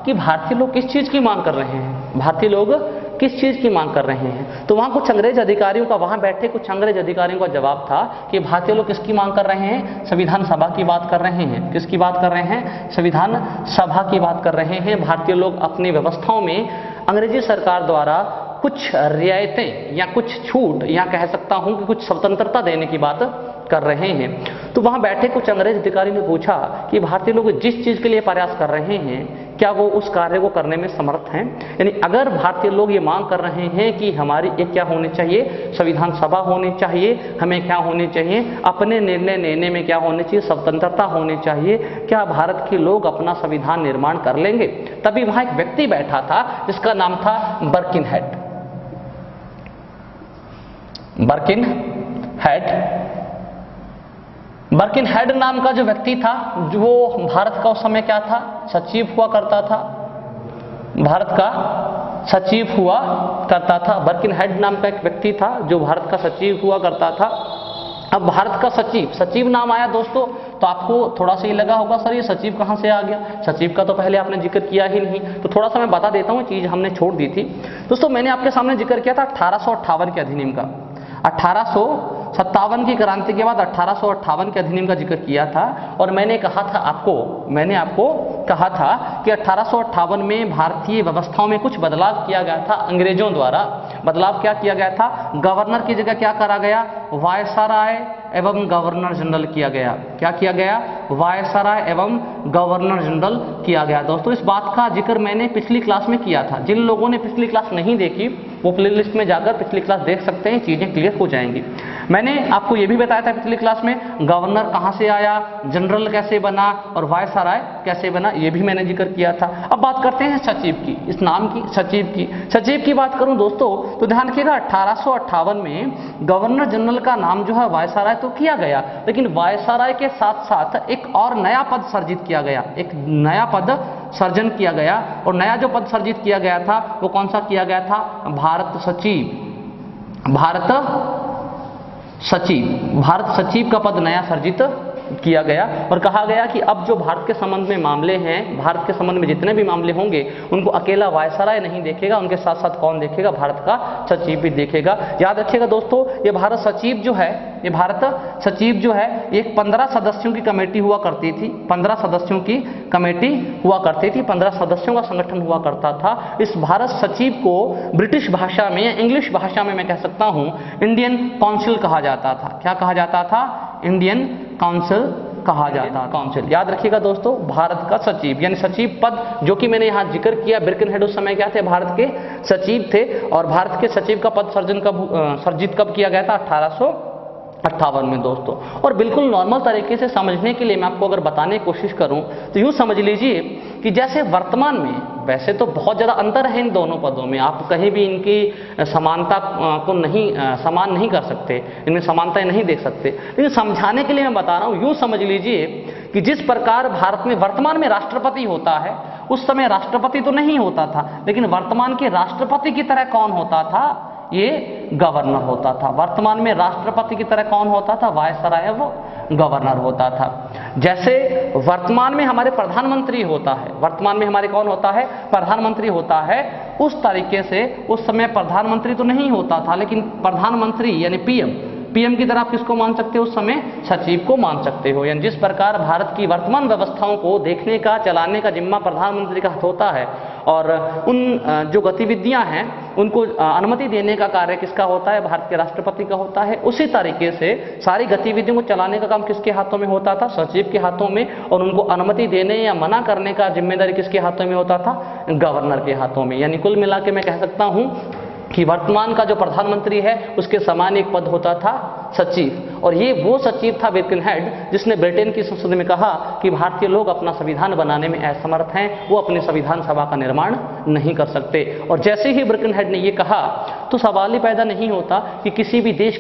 कि भारतीय लोग किस चीज़ की मांग कर रहे हैं, भारतीय लोग किस चीज़ की मांग कर रहे हैं। तो वहां कुछ अंग्रेज अधिकारियों का, वहां बैठे कुछ अंग्रेज अधिकारियों का जवाब था कि भारतीय लोग किसकी मांग कर रहे हैं, संविधान सभा की बात कर रहे हैं। किसकी बात कर रहे हैं, संविधान सभा की बात कर रहे हैं। भारतीय लोग अपनी व्यवस्थाओं में अंग्रेजी सरकार द्वारा कुछ रियायतें या कुछ छूट, या कह सकता हूं कि कुछ स्वतंत्रता देने की बात कर रहे हैं। तो वहां बैठे कुछ अंग्रेज अधिकारी ने पूछा कि भारतीय लोग जिस चीज के लिए प्रयास कर रहे हैं क्या वो उस कार्य को करने में समर्थ हैं। यानी अगर भारतीय लोग ये मांग कर रहे हैं कि हमारी एक क्या होनी चाहिए, संविधान सभा होनी चाहिए, हमें क्या होनी चाहिए, अपने निर्णय लेने में क्या होनी चाहिए, स्वतंत्रता होनी चाहिए, क्या भारत के लोग अपना संविधान निर्माण कर लेंगे। तभी वहां एक व्यक्ति बैठा था जिसका नाम था बर्किनहेड। बर्किनहेड नाम का जो व्यक्ति था, जो भारत का उस समय क्या था, सचिव हुआ करता था, भारत का सचिव हुआ करता था। बर्किनहेड नाम का एक व्यक्ति था जो भारत का सचिव हुआ करता था। अब भारत का सचिव, सचिव नाम आया दोस्तों, तो आपको थोड़ा सा ये लगा होगा सर ये सचिव कहाँ से आ गया, सचिव का तो पहले आपने जिक्र किया ही नहीं। तो थोड़ा सा मैं बता देता हूँ, चीज़ हमने छोड़ दी थी दोस्तों। मैंने आपके सामने जिक्र किया था 1858 के अधिनियम का। 1857 की क्रांति के बाद 1858 के अधिनियम का जिक्र किया था, और मैंने आपको कहा था कि 1858 में भारतीय व्यवस्थाओं में कुछ बदलाव किया गया था अंग्रेजों द्वारा। बदलाव क्या किया गया था? गवर्नर की जगह क्या करा गया? वायसराय एवं गवर्नर जनरल किया गया। क्या किया गया? वायसराय एवं गवर्नर जनरल किया गया। दोस्तों इस बात का जिक्र मैंने पिछली क्लास में किया था। जिन लोगों ने पिछली क्लास नहीं देखी वो प्लेलिस्ट में जाकर पिछली क्लास देख सकते हैं, चीजें क्लियर हो जाएंगी। मैंने आपको ये भी बताया था पिछली क्लास में गवर्नर कहां से आया, जनरल कैसे बना और वायसराय कैसे बना, ये भी मैंने जिक्र किया था। अब बात करते हैं सचिव की, इस नाम की सचिव की बात करूं दोस्तों तो ध्यान रखिएगा 1858 में गवर्नर जनरल का नाम जो है वायसराय तो किया गया, लेकिन वायसराय के साथ साथ एक और नया पद सर्जित किया गया, एक नया पद सर्जन किया गया। और नया जो पद सर्जित किया गया था वो कौन सा किया गया था? भारत सचिव का पद नया सर्जित किया गया, और कहा गया कि अब जो भारत के संबंध में मामले हैं, भारत के संबंध में जितने भी मामले होंगे उनको अकेला वायसराय नहीं देखेगा, उनके साथ साथ कौन देखेगा? भारत का सचिव भी देखेगा। याद रखिएगा दोस्तों, ये भारत सचिव जो है एक 15 सदस्यों की कमेटी हुआ करती थी, 15 सदस्यों की कमेटी हुआ करती थी, 15 सदस्यों का संगठन हुआ करता था। इस भारत सचिव को ब्रिटिश भाषा में या इंग्लिश भाषा में मैं कह सकता हूं इंडियन काउंसिल कहा जाता था। क्या कहा जाता था? इंडियन काउंसिल कहा जाता। काउंसिल याद रखिएगा दोस्तों, भारत का सचिव यानी सचिव पद जो कि मैंने यहां जिक्र किया, बिरकनहेड उस समय क्या थे? भारत के सचिव थे। और भारत के सचिव का पद सर्जित कब किया गया था? 1858 में दोस्तों। और बिल्कुल नॉर्मल तरीके से समझने के लिए मैं आपको अगर बताने की कोशिश करूं तो यूं समझ लीजिए कि जैसे वर्तमान में, वैसे तो बहुत ज़्यादा अंतर है इन दोनों पदों में, आप कहीं भी इनकी समानता को समान नहीं कर सकते, इनमें समानताएं नहीं देख सकते, लेकिन समझाने के लिए मैं बता रहा हूं। यूं समझ लीजिए कि जिस प्रकार भारत में वर्तमान में राष्ट्रपति होता है, उस समय राष्ट्रपति तो नहीं होता था, लेकिन वर्तमान के राष्ट्रपति की तरह कौन होता था? ये गवर्नर होता था। वर्तमान में राष्ट्रपति की तरह कौन होता था? वायसराय वो गवर्नर होता था। जैसे वर्तमान में हमारे प्रधानमंत्री होता है, वर्तमान में हमारे कौन होता है? प्रधानमंत्री होता है। उस तरीके से उस समय प्रधानमंत्री तो नहीं होता था, लेकिन प्रधानमंत्री यानी पीएम की तरह आप किसको मान सकते हो? उस समय सचिव को मान सकते हो। यानी जिस प्रकार भारत की वर्तमान व्यवस्थाओं को देखने का, चलाने का जिम्मा प्रधानमंत्री का होता है, और उन जो गतिविधियां हैं उनको अनुमति देने का कार्य किसका होता है? भारत के राष्ट्रपति का होता है। उसी तरीके से सारी गतिविधियों को चलाने का काम किसके हाथों में होता था? सचिव के हाथों में। और उनको अनुमति देने या मना करने का जिम्मेदारी किसके हाथों में होता था? गवर्नर के हाथों में। यानी कुल मिला के मैं कह सकता हूं कि वर्तमान का जो प्रधानमंत्री है उसके समान एक पद होता था सचिव। और ये वो सचिव था बिरकनहेड जिसने ब्रिटेन की संसद में कहा कि भारतीय लोग अपना संविधान बनाने में असमर्थ हैं, वो अपनी संविधान सभा का निर्माण नहीं कर सकते। और जैसे ही ब्रिकनहेड ने ये कहा तो सवाल ही पैदा नहीं होता कि किसी भी देश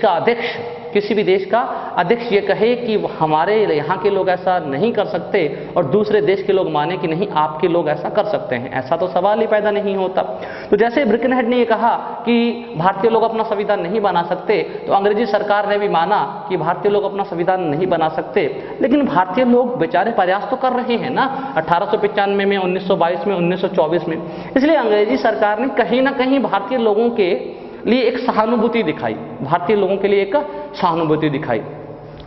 का अध्यक्ष ये कहे कि हमारे यहाँ के लोग ऐसा नहीं कर सकते और दूसरे देश के लोग माने कि नहीं आपके लोग ऐसा कर सकते हैं, ऐसा तो सवाल ही पैदा नहीं होता। तो जैसे ब्रिकनहेड ने ये कहा कि भारतीय लोग अपना संविधान नहीं बना सकते, तो अंग्रेजी सरकार ने भी माना कि भारतीय लोग अपना संविधान नहीं बना सकते, लेकिन भारतीय लोग बेचारे प्रयास तो कर रहे हैं ना, 1895 में, 1922 में, 1924 में। इसलिए अंग्रेजी सरकार ने कहीं ना कहीं भारतीय लोगों के लिए एक सहानुभूति दिखाई, भारतीय लोगों के लिए एक सहानुभूति दिखाई,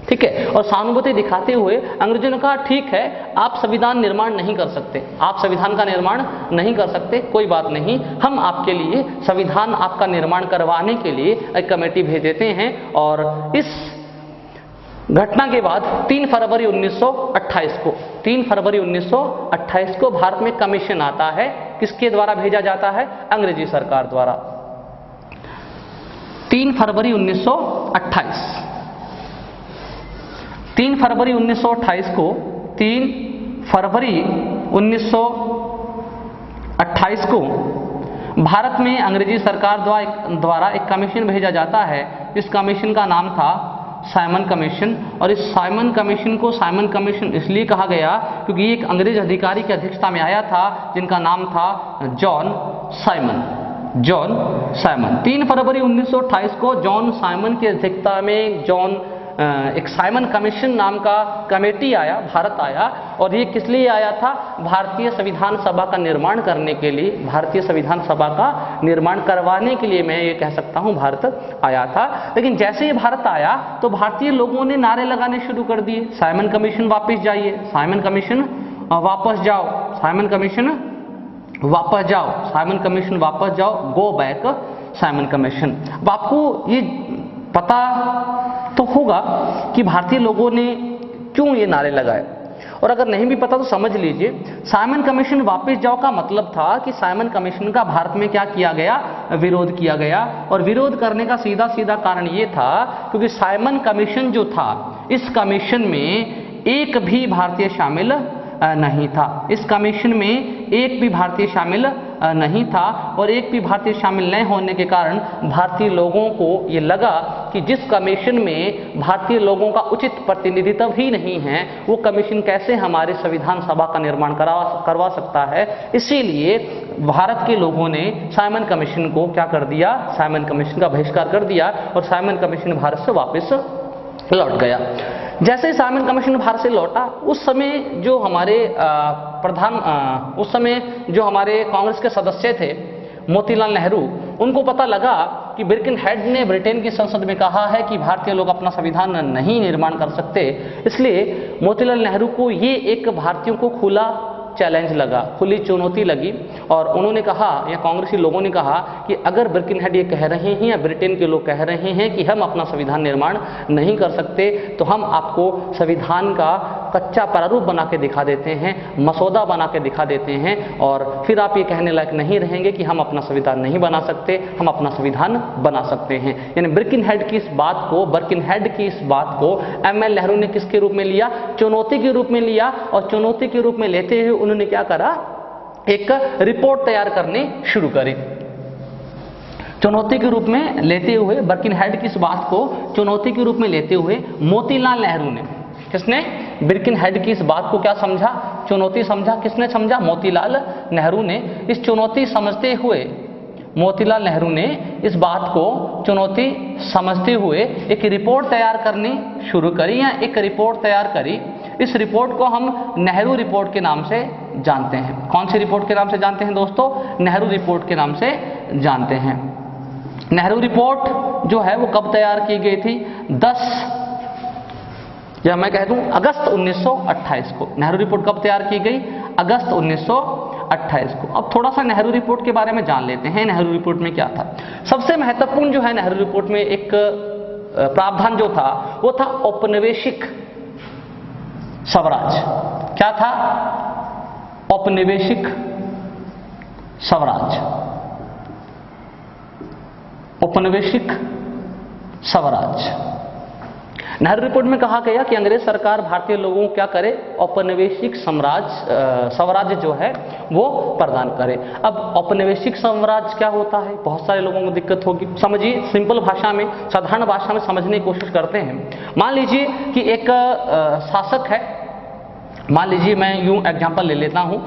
ठीक है। और सहानुभूति दिखाते हुए अंग्रेजों ने कहा ठीक है, आप संविधान निर्माण नहीं कर सकते, आप संविधान का निर्माण नहीं कर सकते, कोई बात नहीं, हम आपके लिए संविधान आपका निर्माण करवाने के लिए एक कमेटी भेज देते हैं। और इस घटना के बाद 3 फरवरी 1928 को भारत में कमीशन आता है। किसके द्वारा भेजा जाता है? अंग्रेजी सरकार द्वारा। 3 फरवरी 1928 को भारत में अंग्रेजी सरकार द्वारा एक कमीशन भेजा जाता है। इस कमीशन का नाम था साइमन कमीशन। और इस साइमन कमीशन को साइमन कमीशन इसलिए कहा गया क्योंकि ये एक अंग्रेज अधिकारी की अध्यक्षता में आया था जिनका नाम था जॉन साइमन। 3 फरवरी 1928 को जॉन साइमन की अध्यक्षता में एक साइमन कमीशन नाम का कमेटी आया, भारत आया, और ये किस लिए आया था? भारतीय संविधान सभा का निर्माण करने के लिए, भारतीय संविधान सभा का निर्माण करवाने के लिए मैं ये कह सकता हूँ भारत आया था। लेकिन जैसे ही भारत आया तो भारतीय लोगों ने नारे लगाने शुरू कर दिए, साइमन कमीशन वापस जाइए, साइमन कमीशन वापस जाओ, साइमन कमीशन वापस जाओ, साइमन कमीशन वापस जाओ, गो बैक साइमन कमीशन। अब आपको ये पता तो होगा कि भारतीय लोगों ने क्यों ये नारे लगाए, और अगर नहीं भी पता तो समझ लीजिए। साइमन कमीशन वापस जाओ का मतलब था कि साइमन कमीशन का भारत में क्या किया गया? विरोध किया गया। और विरोध करने का सीधा सीधा कारण ये था क्योंकि साइमन कमीशन जो था, इस कमीशन में एक भी भारतीय शामिल नहीं था, इस कमीशन में एक भी भारतीय शामिल नहीं था, और एक भी भारतीय शामिल नहीं होने के कारण भारतीय लोगों को ये लगा कि जिस कमीशन में भारतीय लोगों का उचित प्रतिनिधित्व ही नहीं है, वो कमीशन कैसे हमारे संविधान सभा का निर्माण करवा सकता है। इसीलिए भारत के लोगों ने साइमन कमीशन को क्या कर दिया? साइमन कमीशन का बहिष्कार कर दिया, और साइमन कमीशन भारत से वापस लौट गया। जैसे ही साइमन कमीशन भारत से लौटा, उस समय जो हमारे उस समय जो हमारे कांग्रेस के सदस्य थे, मोतीलाल नेहरू, उनको पता लगा कि बिर्केनहेड ने ब्रिटेन की संसद में कहा है कि भारतीय लोग अपना संविधान नहीं निर्माण कर सकते। इसलिए मोतीलाल नेहरू को ये एक भारतीयों को खुला चैलेंज लगा, खुली चुनौती लगी, और उन्होंने कहा, या कांग्रेसी लोगों ने कहा कि अगर बिर्केनहेड ये कह रहे हैं या ब्रिटेन के लोग कह रहे हैं कि हम अपना संविधान निर्माण नहीं कर सकते, तो हम आपको संविधान का कच्चा प्रारूप बना के दिखा देते हैं, मसौदा बना के दिखा देते हैं, और फिर आप ये कहने लायक नहीं रहेंगे कि हम अपना संविधान नहीं बना सकते, हम अपना संविधान बना सकते हैं। यानी बिर्केनहेड की इस बात को एमएल नेहरू ने किसके रूप में लिया? चुनौती के रूप में लिया, और चुनौती के रूप में लेते हुए उन्होंने क्या करा? एक रिपोर्ट तैयार करनी शुरू करी। चुनौती के रूप में लेते हुए, बिर्केनहेड की इस बात को चुनौती के रूप में लेते हुए मोतीलाल नेहरू ने, किसने? बिर्केनहेड की इस बात को क्या समझा? चुनौती समझा। किसने समझा? मोतीलाल नेहरू ने। इस चुनौती समझते हुए मोतीलाल नेहरू ने इस बात को चुनौती समझते हुए एक रिपोर्ट तैयार करनी शुरू करी, या एक रिपोर्ट तैयार करी। इस रिपोर्ट को हम नेहरू रिपोर्ट के नाम से जानते हैं। कौन सी रिपोर्ट के नाम से जानते हैं दोस्तों? नेहरू रिपोर्ट के नाम से जानते हैं। नेहरू रिपोर्ट जो है वो कब तैयार की गई थी? 10 या मैं कह दूं अगस्त 1928 को। नेहरू रिपोर्ट कब तैयार की गई? अगस्त 1928 को। अब थोड़ा सा नेहरू रिपोर्ट के बारे में जान लेते हैं। नेहरू रिपोर्ट में क्या था? सबसे महत्वपूर्ण जो है नेहरू रिपोर्ट में एक प्रावधान जो था वो था औपनिवेशिक स्वराज। क्या था? औपनिवेशिक स्वराज। औपनिवेशिक स्वराज। नेहरू रिपोर्ट में कहा गया कि अंग्रेज सरकार भारतीय लोगों को क्या करे? औपनिवेशिक स्वराज्य जो है वो प्रदान करे। अब औपनिवेशिक स्वराज्य क्या होता है? बहुत सारे लोगों को दिक्कत होगी। समझिए, सिंपल भाषा में, साधारण भाषा में समझने की कोशिश करते हैं। मान लीजिए कि एक शासक है, मान लीजिए मैं यूं एग्जाम्पल ले लेता हूं,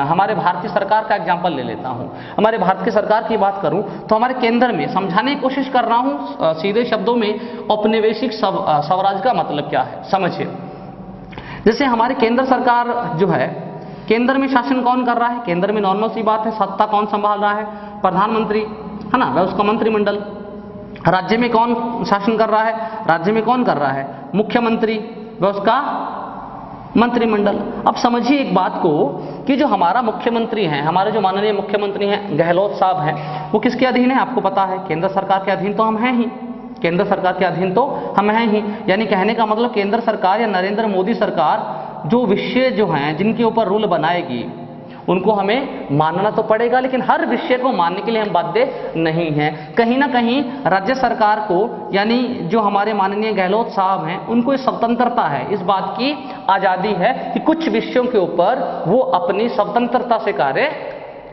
हमारे भारतीय सरकार का एग्जाम्पल ले लेता हूं। हमारे भारत की सरकार की बात करूं तो हमारे केंद्र में, समझाने की कोशिश कर रहा हूं सीधे शब्दों में, औपनिवेशिक स्वराज का मतलब क्या है समझिए। जैसे हमारी केंद्र सरकार जो है, केंद्र में शासन कौन कर रहा है? केंद्र में नॉर्मल सी बात है, सत्ता कौन संभाल रहा है? प्रधानमंत्री, है ना, वह उसका मंत्रिमंडल। राज्य में कौन शासन कर रहा है? राज्य में कौन कर रहा है? मुख्यमंत्री, वह उसका मंत्रिमंडल। अब समझिए एक बात को कि जो हमारा मुख्यमंत्री हैं, हमारे जो माननीय मुख्यमंत्री हैं गहलोत साहब हैं, वो किसके अधीन है? आपको पता है, केंद्र सरकार के अधीन तो हम हैं ही। केंद्र सरकार के अधीन तो हम हैं ही। यानी कहने का मतलब केंद्र सरकार या नरेंद्र मोदी सरकार जो विषय जो हैं, जिनके ऊपर रूल बनाएगी, उनको हमें मानना तो पड़ेगा, लेकिन हर विषय को मानने के लिए हम बाध्य नहीं हैं। कहीं ना कहीं राज्य सरकार को, यानी जो हमारे माननीय गहलोत साहब हैं, उनको इस स्वतंत्रता है, इस बात की आज़ादी है कि कुछ विषयों के ऊपर वो अपनी स्वतंत्रता से कार्य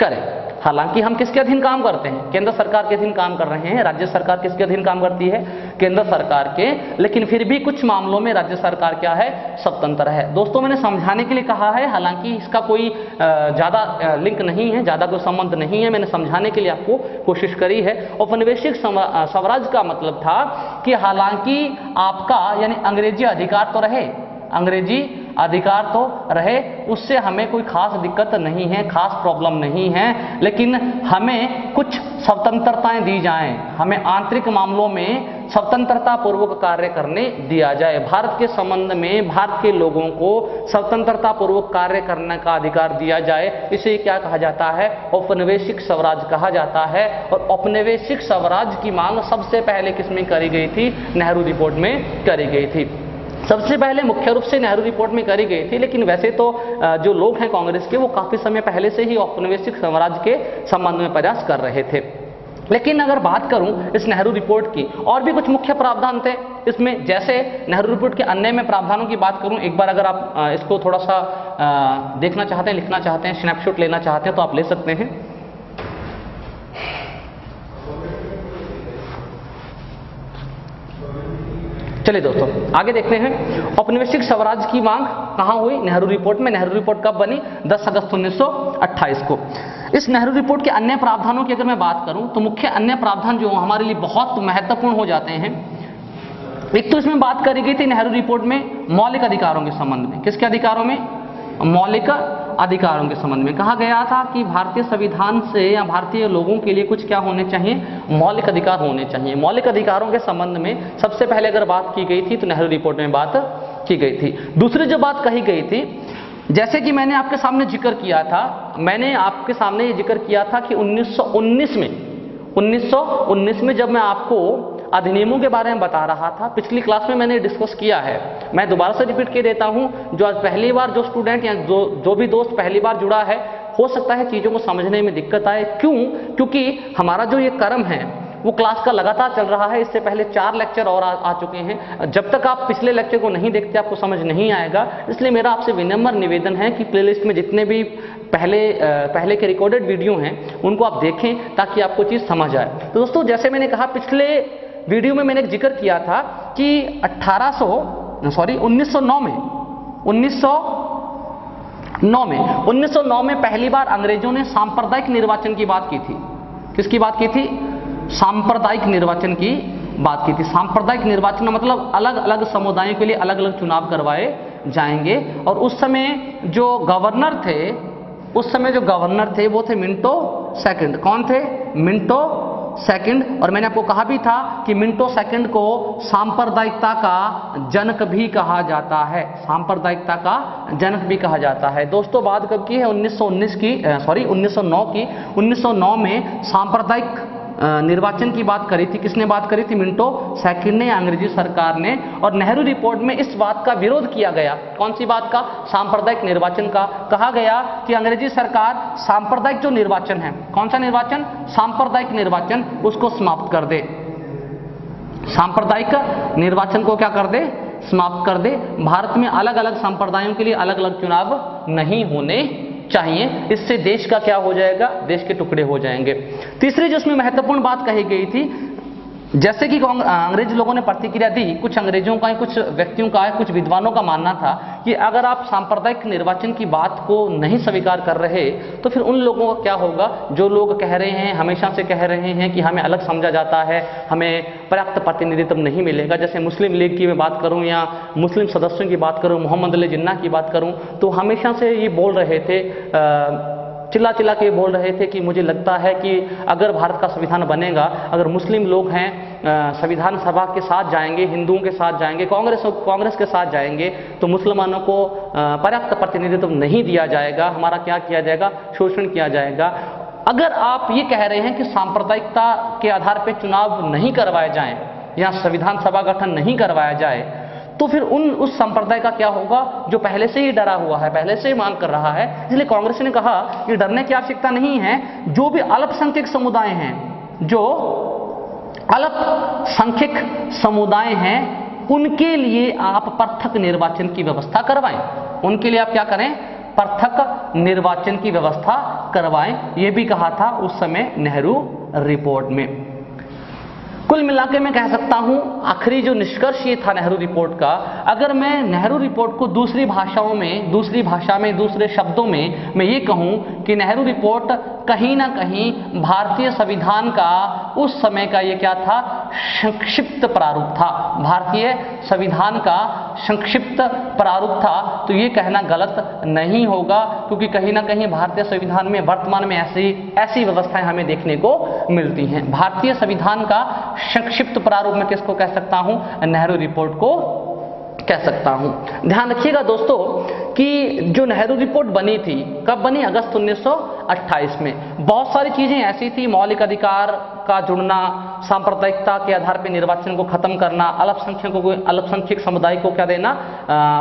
करें। हालांकि हम किसके अधीन काम करते हैं? केंद्र सरकार के अधीन काम कर रहे हैं। राज्य सरकार किसके अधीन काम करती है? केंद्र सरकार के, लेकिन फिर भी कुछ मामलों में राज्य सरकार क्या है, स्वतंत्र है। दोस्तों मैंने समझाने के लिए कहा है, हालांकि इसका कोई ज़्यादा लिंक नहीं है, ज़्यादा कोई संबंध नहीं है, मैंने समझाने के लिए आपको कोशिश करी है। औपनिवेशिक स्वराज का मतलब था कि हालांकि आपका यानी अंग्रेजी अधिकार तो रहे, अंग्रेजी अधिकार तो रहे, उससे हमें कोई खास दिक्कत नहीं है, खास प्रॉब्लम नहीं है, लेकिन हमें कुछ स्वतंत्रताएं दी जाएं, हमें आंतरिक मामलों में स्वतंत्रता पूर्वक कार्य करने दिया जाए। भारत के संबंध में भारत के लोगों को स्वतंत्रता पूर्वक कार्य करने का अधिकार दिया जाए, इसे क्या कहा जाता है, औपनिवेशिक स्वराज कहा जाता है। और औपनिवेशिक स्वराज की मांग सबसे पहले किसमें करी गई थी, नेहरू रिपोर्ट में करी गई थी। सबसे पहले मुख्य रूप से नेहरू रिपोर्ट में करी गई थी, लेकिन वैसे तो जो लोग हैं कांग्रेस के, वो काफी समय पहले से ही औपनिवेशिक स्वराज के संबंध में प्रयास कर रहे थे। लेकिन अगर बात करूं इस नेहरू रिपोर्ट की, और भी कुछ मुख्य प्रावधान थे इसमें, जैसे नेहरू रिपोर्ट के अन्य में प्रावधानों की बात करूं, एक बार अगर आप इसको थोड़ा सा देखना चाहते हैं, लिखना चाहते हैं, स्नैपशॉट लेना चाहते हैं तो आप ले सकते हैं। चलिए दोस्तों आगे देखते हैं। औपनिवेशिक स्वराज की मांग कहां हुई, नेहरू रिपोर्ट में। नेहरू रिपोर्ट कब बनी, 10 अगस्त 1928 को। इस नेहरू रिपोर्ट के अन्य प्रावधानों की अगर मैं बात करूं तो मुख्य अन्य प्रावधान जो हमारे लिए बहुत महत्वपूर्ण हो जाते हैं, एक तो इसमें बात करी गई थी नेहरू रिपोर्ट में मौलिक अधिकारों के संबंध में। किसके अधिकारों में, मौलिक अधिकारों के संबंध में कहा गया था कि भारतीय संविधान से या भारतीय लोगों के लिए कुछ क्या होने चाहिए, मौलिक अधिकार होने चाहिए। मौलिक अधिकारों के संबंध में सबसे पहले अगर बात की गई थी तो नेहरू रिपोर्ट में बात की गई थी। दूसरी जो बात कही गई थी, जैसे कि मैंने आपके सामने जिक्र किया था, मैंने आपके सामने ये जिक्र किया था कि 1919 में जब मैं आपको अधिनियमों के बारे में बता रहा था, पिछली क्लास में मैंने डिस्कस किया है, मैं दोबारा से रिपीट कर देता हूं। जो आज पहली बार जो स्टूडेंट या जो भी दोस्त पहली बार जुड़ा है, हो सकता है चीज़ों को समझने में दिक्कत आए। क्यों? क्योंकि हमारा जो ये क्रम है वो क्लास का लगातार चल रहा है। इससे पहले 4 लेक्चर और आ चुके हैं। जब तक आप पिछले लेक्चर को नहीं देखते आपको समझ नहीं आएगा। इसलिए मेरा आपसे विनम्र निवेदन है कि प्लेलिस्ट में जितने भी पहले के रिकॉर्डेड वीडियो हैं उनको आप देखें ताकि आपको चीज़ समझ आए। तो दोस्तों जैसे मैंने कहा, पिछले वीडियो में मैंने एक जिक्र किया था कि 1909 में पहली बार अंग्रेजों ने सांप्रदायिक निर्वाचन की बात की थी। किसकी बात की थी? सांप्रदायिक निर्वाचन की बात की थी। सांप्रदायिक निर्वाचन मतलब अलग अलग समुदायों के लिए अलग अलग चुनाव करवाए जाएंगे। और उस समय जो गवर्नर थे वो थे मिंटो सेकंड। कौन थे? Minto second. और मैंने आपको कहा भी था कि मिंटो सेकंड को सांप्रदायिकता का जनक भी कहा जाता है। सांप्रदायिकता का जनक भी कहा जाता है। दोस्तों बात कब की है? 1909 की। 1909 में सांप्रदायिक निर्वाचन की बात करी थी। किसने बात करी थी? मिंटो सेकंड ने, अंग्रेजी सरकार ने। और नेहरू रिपोर्ट में इस बात का विरोध किया गया। कौन सी बात का? सांप्रदायिक निर्वाचन का। कहा गया कि अंग्रेजी सरकार सांप्रदायिक जो निर्वाचन है, कौन सा निर्वाचन? सांप्रदायिक निर्वाचन, उसको समाप्त कर दे। सांप्रदायिक निर्वाचन को क्या कर दे? समाप्त कर दे। भारत में अलग अलग संप्रदायों के लिए अलग अलग चुनाव नहीं होने चाहिए। इससे देश का क्या हो जाएगा? देश के टुकड़े हो जाएंगे। तीसरी जो इसमें महत्वपूर्ण बात कही गई थी, जैसे कि अंग्रेज लोगों ने प्रतिक्रिया दी, कुछ अंग्रेजों का, कुछ व्यक्तियों का, कुछ विद्वानों का मानना था कि अगर आप सांप्रदायिक निर्वाचन की बात को नहीं स्वीकार कर रहे तो फिर उन लोगों का क्या होगा जो लोग कह रहे हैं, हमेशा से कह रहे हैं कि हमें अलग समझा जाता है, हमें पर्याप्त प्रतिनिधित्व नहीं मिलेगा। जैसे मुस्लिम लीग की मैं बात करूं या मुस्लिम सदस्यों की बात करूं, मोहम्मद अली जिन्ना की बात करूं, तो हमेशा से ये बोल रहे थे, चिल्ला चिल्ला के बोल रहे थे कि मुझे लगता है कि अगर भारत का संविधान बनेगा, अगर मुस्लिम लोग हैं संविधान सभा के साथ जाएंगे, हिंदुओं के साथ जाएंगे, कांग्रेस के साथ जाएंगे, तो मुसलमानों को पर्याप्त प्रतिनिधित्व नहीं दिया जाएगा, हमारा क्या किया जाएगा? शोषण किया जाएगा। अगर आप ये कह रहे हैं कि सांप्रदायिकता के आधार पर चुनाव नहीं करवाए जाएं या संविधान सभा गठन नहीं करवाया जाए, तो फिर उस संप्रदाय का क्या होगा जो पहले से ही डरा हुआ है, पहले से ही मांग कर रहा है। इसलिए कांग्रेस ने कहा कि डरने की आवश्यकता नहीं है। जो भी अल्पसंख्यक समुदाय हैं, जो अल्पसंख्यक समुदाय हैं, उनके लिए आप पृथक निर्वाचन की व्यवस्था करवाएं। उनके लिए आप क्या करें? पृथक निर्वाचन की व्यवस्था करवाएं। यह भी कहा था उस समय नेहरू रिपोर्ट में। कुल मिला के मैं कह सकता हूं, आखिरी जो निष्कर्ष ये था नेहरू रिपोर्ट का, अगर मैं नेहरू रिपोर्ट को दूसरी भाषाओं में, दूसरी भाषा में, दूसरे शब्दों में मैं ये कहूं कि नेहरू रिपोर्ट कहीं ना कहीं भारतीय संविधान का उस समय का ये क्या था, संक्षिप्त प्रारूप था। भारतीय संविधान का संक्षिप्त प्रारूप था, तो ये कहना गलत नहीं होगा, क्योंकि कहीं ना कहीं भारतीय संविधान में वर्तमान में ऐसी व्यवस्थाएं हमें देखने को मिलती हैं। भारतीय संविधान का संक्षिप्त प्रारूप में किसको कह सकता हूं, नेहरू रिपोर्ट को कह सकता हूं। ध्यान रखिएगा दोस्तों कि जो नेहरू रिपोर्ट बनी थी, कब बनी, अगस्त 1928 में। बहुत सारी चीजें ऐसी थी, मौलिक अधिकार का जुड़ना, सांप्रदायिकता के आधार पर निर्वाचन को खत्म करना, अल्पसंख्यक समुदाय को क्या देना,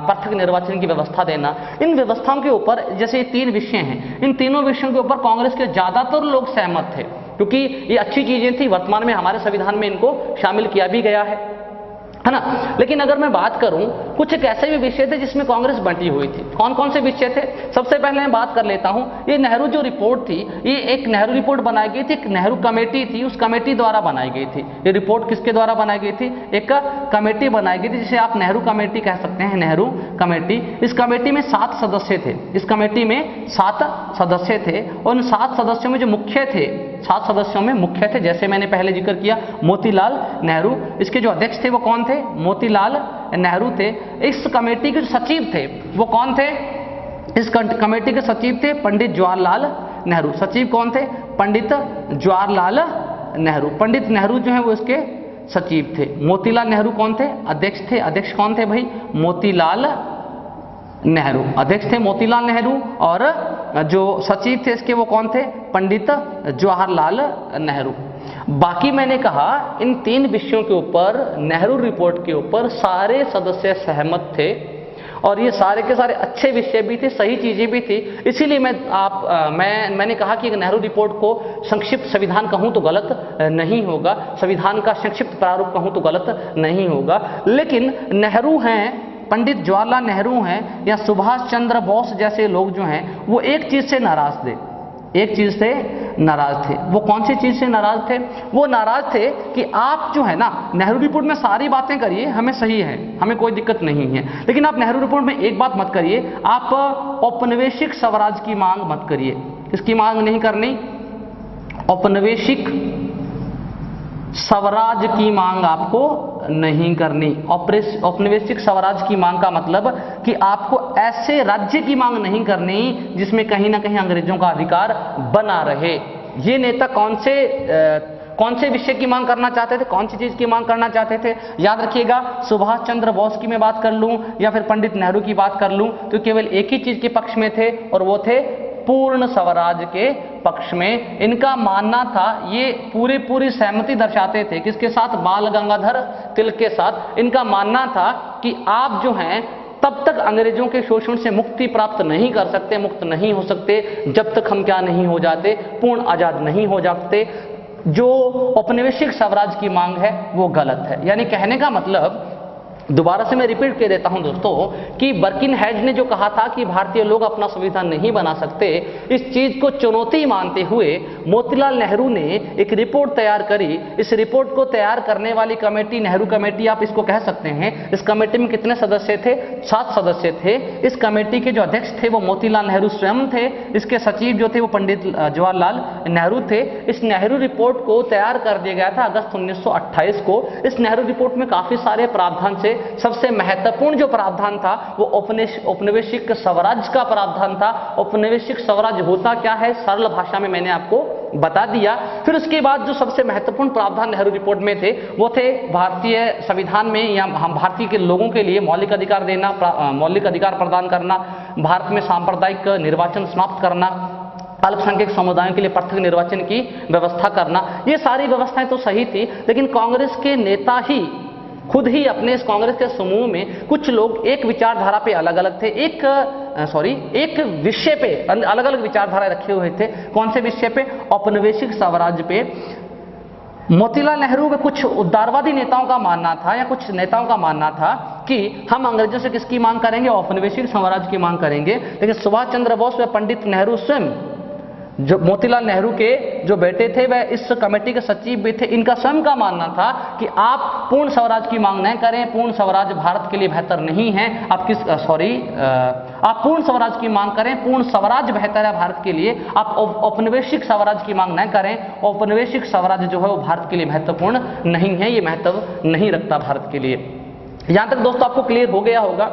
पृथक निर्वाचन की व्यवस्था देना। इन व्यवस्थाओं के ऊपर, जैसे 3 विषय हैं, इन तीनों विषयों के ऊपर कांग्रेस के ज्यादातर लोग सहमत थे, क्योंकि ये अच्छी चीजें थी। वर्तमान में हमारे संविधान में इनको शामिल किया भी गया है ना। लेकिन अगर मैं बात करूं, कुछ एक ऐसे भी विषय थे जिसमें कांग्रेस बंटी हुई थी। कौन कौन से विषय थे, सबसे पहले मैं बात कर लेता हूं। ये नेहरू जो रिपोर्ट थी, ये एक नेहरू रिपोर्ट बनाई गई थी, एक नेहरू कमेटी थी, उस कमेटी द्वारा बनाई गई थी। ये रिपोर्ट किसके द्वारा बनाई गई थी, एक कमेटी बनाई गई थी, जिसे आप नेहरू कमेटी कह सकते हैं, नेहरू कमेटी। इस कमेटी में 7 सदस्य थे, इस कमेटी में 7 सदस्य थे, और उन 7 सदस्यों में जो मुख्य थे, 7 सदस्यों में मुख्य थे, जैसे मैंने पहले जिक्र किया, मोतीलाल नेहरू। इसके जो अध्यक्ष थे वो कौन थे, मोतीलाल नेहरू थे। इस कमेटी के सचिव थे वो कौन थे, इस कमेटी के सचिव थे पंडित जवाहरलाल नेहरू। सचिव कौन थे, पंडित जवाहरलाल नेहरू। पंडित नेहरू जो है वो इसके सचिव थे। मोतीलाल नेहरू कौन थे, अध्यक्ष थे। अध्यक्ष कौन थे भाई, मोतीलाल नेहरू। अध्यक्ष थे मोतीलाल नेहरू, और जो सचिव थे इसके वो कौन थे, पंडित जवाहरलाल नेहरू। बाकी मैंने कहा इन 3 विषयों के ऊपर, नेहरू रिपोर्ट के ऊपर सारे सदस्य सहमत थे, और ये सारे के सारे अच्छे विषय भी थे, सही चीजें भी थी। इसीलिए मैंने कहा कि नेहरू रिपोर्ट को संक्षिप्त संविधान कहूं तो गलत नहीं होगा, संविधान का संक्षिप्त प्रारूप कहूं तो गलत नहीं होगा। लेकिन नेहरू हैं, पंडित जवाहरलाल नेहरू हैं, या सुभाष चंद्र बोस जैसे लोग जो हैं, वो एक चीज से नाराज थे, एक चीज से नाराज थे। वो कौन सी चीज से नाराज थे, वो नाराज थे कि आप जो है ना, नेहरू रिपोर्ट में सारी बातें करिए, हमें सही है, हमें कोई दिक्कत नहीं है, लेकिन आप नेहरू रिपोर्ट में एक बात मत करिए, आप औपनिवेशिक स्वराज की मांग मत करिए। किसकी मांग नहीं करनी, औपनिवेशिक स्वराज की मांग आपको नहीं करनी। औपनिवेशिक स्वराज की मांग का मतलब कि आपको ऐसे राज्य की मांग नहीं करनी जिसमें कहीं ना कहीं अंग्रेजों का अधिकार बना रहे। ये नेता कौन से विषय की मांग करना चाहते थे, कौन सी चीज की मांग करना चाहते थे, याद रखिएगा। सुभाष चंद्र बोस की मैं बात कर लूं या फिर पंडित नेहरू की बात कर लूं, तो केवल एक ही चीज के पक्ष में थे, और वो थे पूर्ण स्वराज के पक्ष में। इनका मानना था, ये पूरी सहमति दर्शाते थे, किसके साथ, बाल गंगाधर तिलक के साथ। इनका मानना था कि आप जो हैं तब तक अंग्रेजों के शोषण से मुक्ति प्राप्त नहीं कर सकते, मुक्त नहीं हो सकते, जब तक हम क्या नहीं हो जाते, पूर्ण आजाद नहीं हो जाते। जो औपनिवेशिक स्वराज की मांग है वो गलत है। यानी कहने का मतलब, दोबारा से मैं रिपीट कर देता हूं दोस्तों, कि बर्किनहेड ने जो कहा था कि भारतीय लोग अपना संविधान नहीं बना सकते, इस चीज को चुनौती मानते हुए मोतीलाल नेहरू ने एक रिपोर्ट तैयार करी। इस रिपोर्ट को तैयार करने वाली कमेटी नेहरू कमेटी आप इसको कह सकते हैं। इस कमेटी में कितने सदस्य थे, 7 सदस्य थे। इस कमेटी के जो अध्यक्ष थे वो मोतीलाल नेहरू स्वयं थे, इसके सचिव जो थे वो पंडित जवाहरलाल नेहरू थे। इस नेहरू रिपोर्ट को तैयार कर दिया गया था अगस्त 1928 को। इस नेहरू रिपोर्ट में काफी सारे प्रावधान से सबसे महत्वपूर्ण जो प्रावधान था वो औपनिवेशिक स्वराज का प्रावधान था। औपनिवेशिक स्वराज होता क्या है, सरल भाषा में मैंने आपको बता दिया। फिर उसके बाद जो सबसे महत्वपूर्ण प्रावधान नेहरू रिपोर्ट में थे वो थे भारतीय संविधान में, या हम भारतीय के लोगों के लिए मौलिक अधिकार देना, मौलिक अधिकार प्रदान करना, भारत में सांप्रदायिक निर्वाचन समाप्त करना, अल्पसंख्यक समुदायों के लिए पृथक निर्वाचन की व्यवस्था करना। ये सारी व्यवस्थाएं तो सही थी, लेकिन कांग्रेस के नेता ही खुद ही अपने इस कांग्रेस के समूह में कुछ लोग एक विचारधारा पे अलग अलग थे, एक विषय पे अलग अलग विचारधारा रखे हुए थे। कौन से विषय पे, औपनिवेशिक स्वराज पे। मोतीलाल नेहरू के कुछ उदारवादी नेताओं का मानना था, या कुछ नेताओं का मानना था कि हम अंग्रेजों से किसकी मांग करेंगे, औपनिवेशिक स्वराज की मांग करेंगे। लेकिन सुभाष चंद्र बोस व पंडित नेहरू स्वयं जो मोतीलाल नेहरू के जो बेटे थे वह इस कमेटी के सचिव भी थे। इनका स्वयं का मानना था कि आप पूर्ण स्वराज की मांग न करें, पूर्ण स्वराज भारत के लिए बेहतर नहीं है। आप पूर्ण स्वराज की मांग करें, पूर्ण स्वराज बेहतर है भारत के लिए। आप औपनिवेशिक स्वराज की मांग न करें, औपनिवेशिक स्वराज जो है वो भारत के लिए महत्वपूर्ण नहीं है, ये महत्व नहीं रखता भारत के लिए। यहां तक दोस्तों आपको क्लियर हो गया होगा।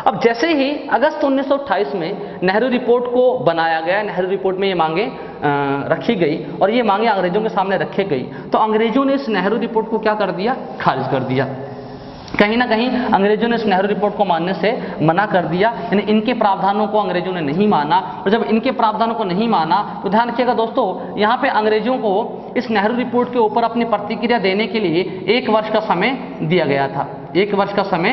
अब जैसे ही अगस्त 1928 में नेहरू रिपोर्ट को बनाया गया, नेहरू रिपोर्ट में ये मांगे रखी गई और ये मांगे अंग्रेजों के सामने रखी गई, तो अंग्रेजों ने इस नेहरू रिपोर्ट को क्या कर दिया, खारिज कर दिया। कहीं ना कहीं अंग्रेजों ने इस नेहरू रिपोर्ट को मानने से मना कर दिया, यानी इनके प्रावधानों को अंग्रेजों ने नहीं माना। और जब इनके प्रावधानों को नहीं माना तो ध्यान रखिएगा दोस्तों, यहाँ पे अंग्रेजों को इस नेहरू रिपोर्ट के ऊपर अपनी प्रतिक्रिया देने के लिए 1 वर्ष का समय दिया गया था। 1 वर्ष का समय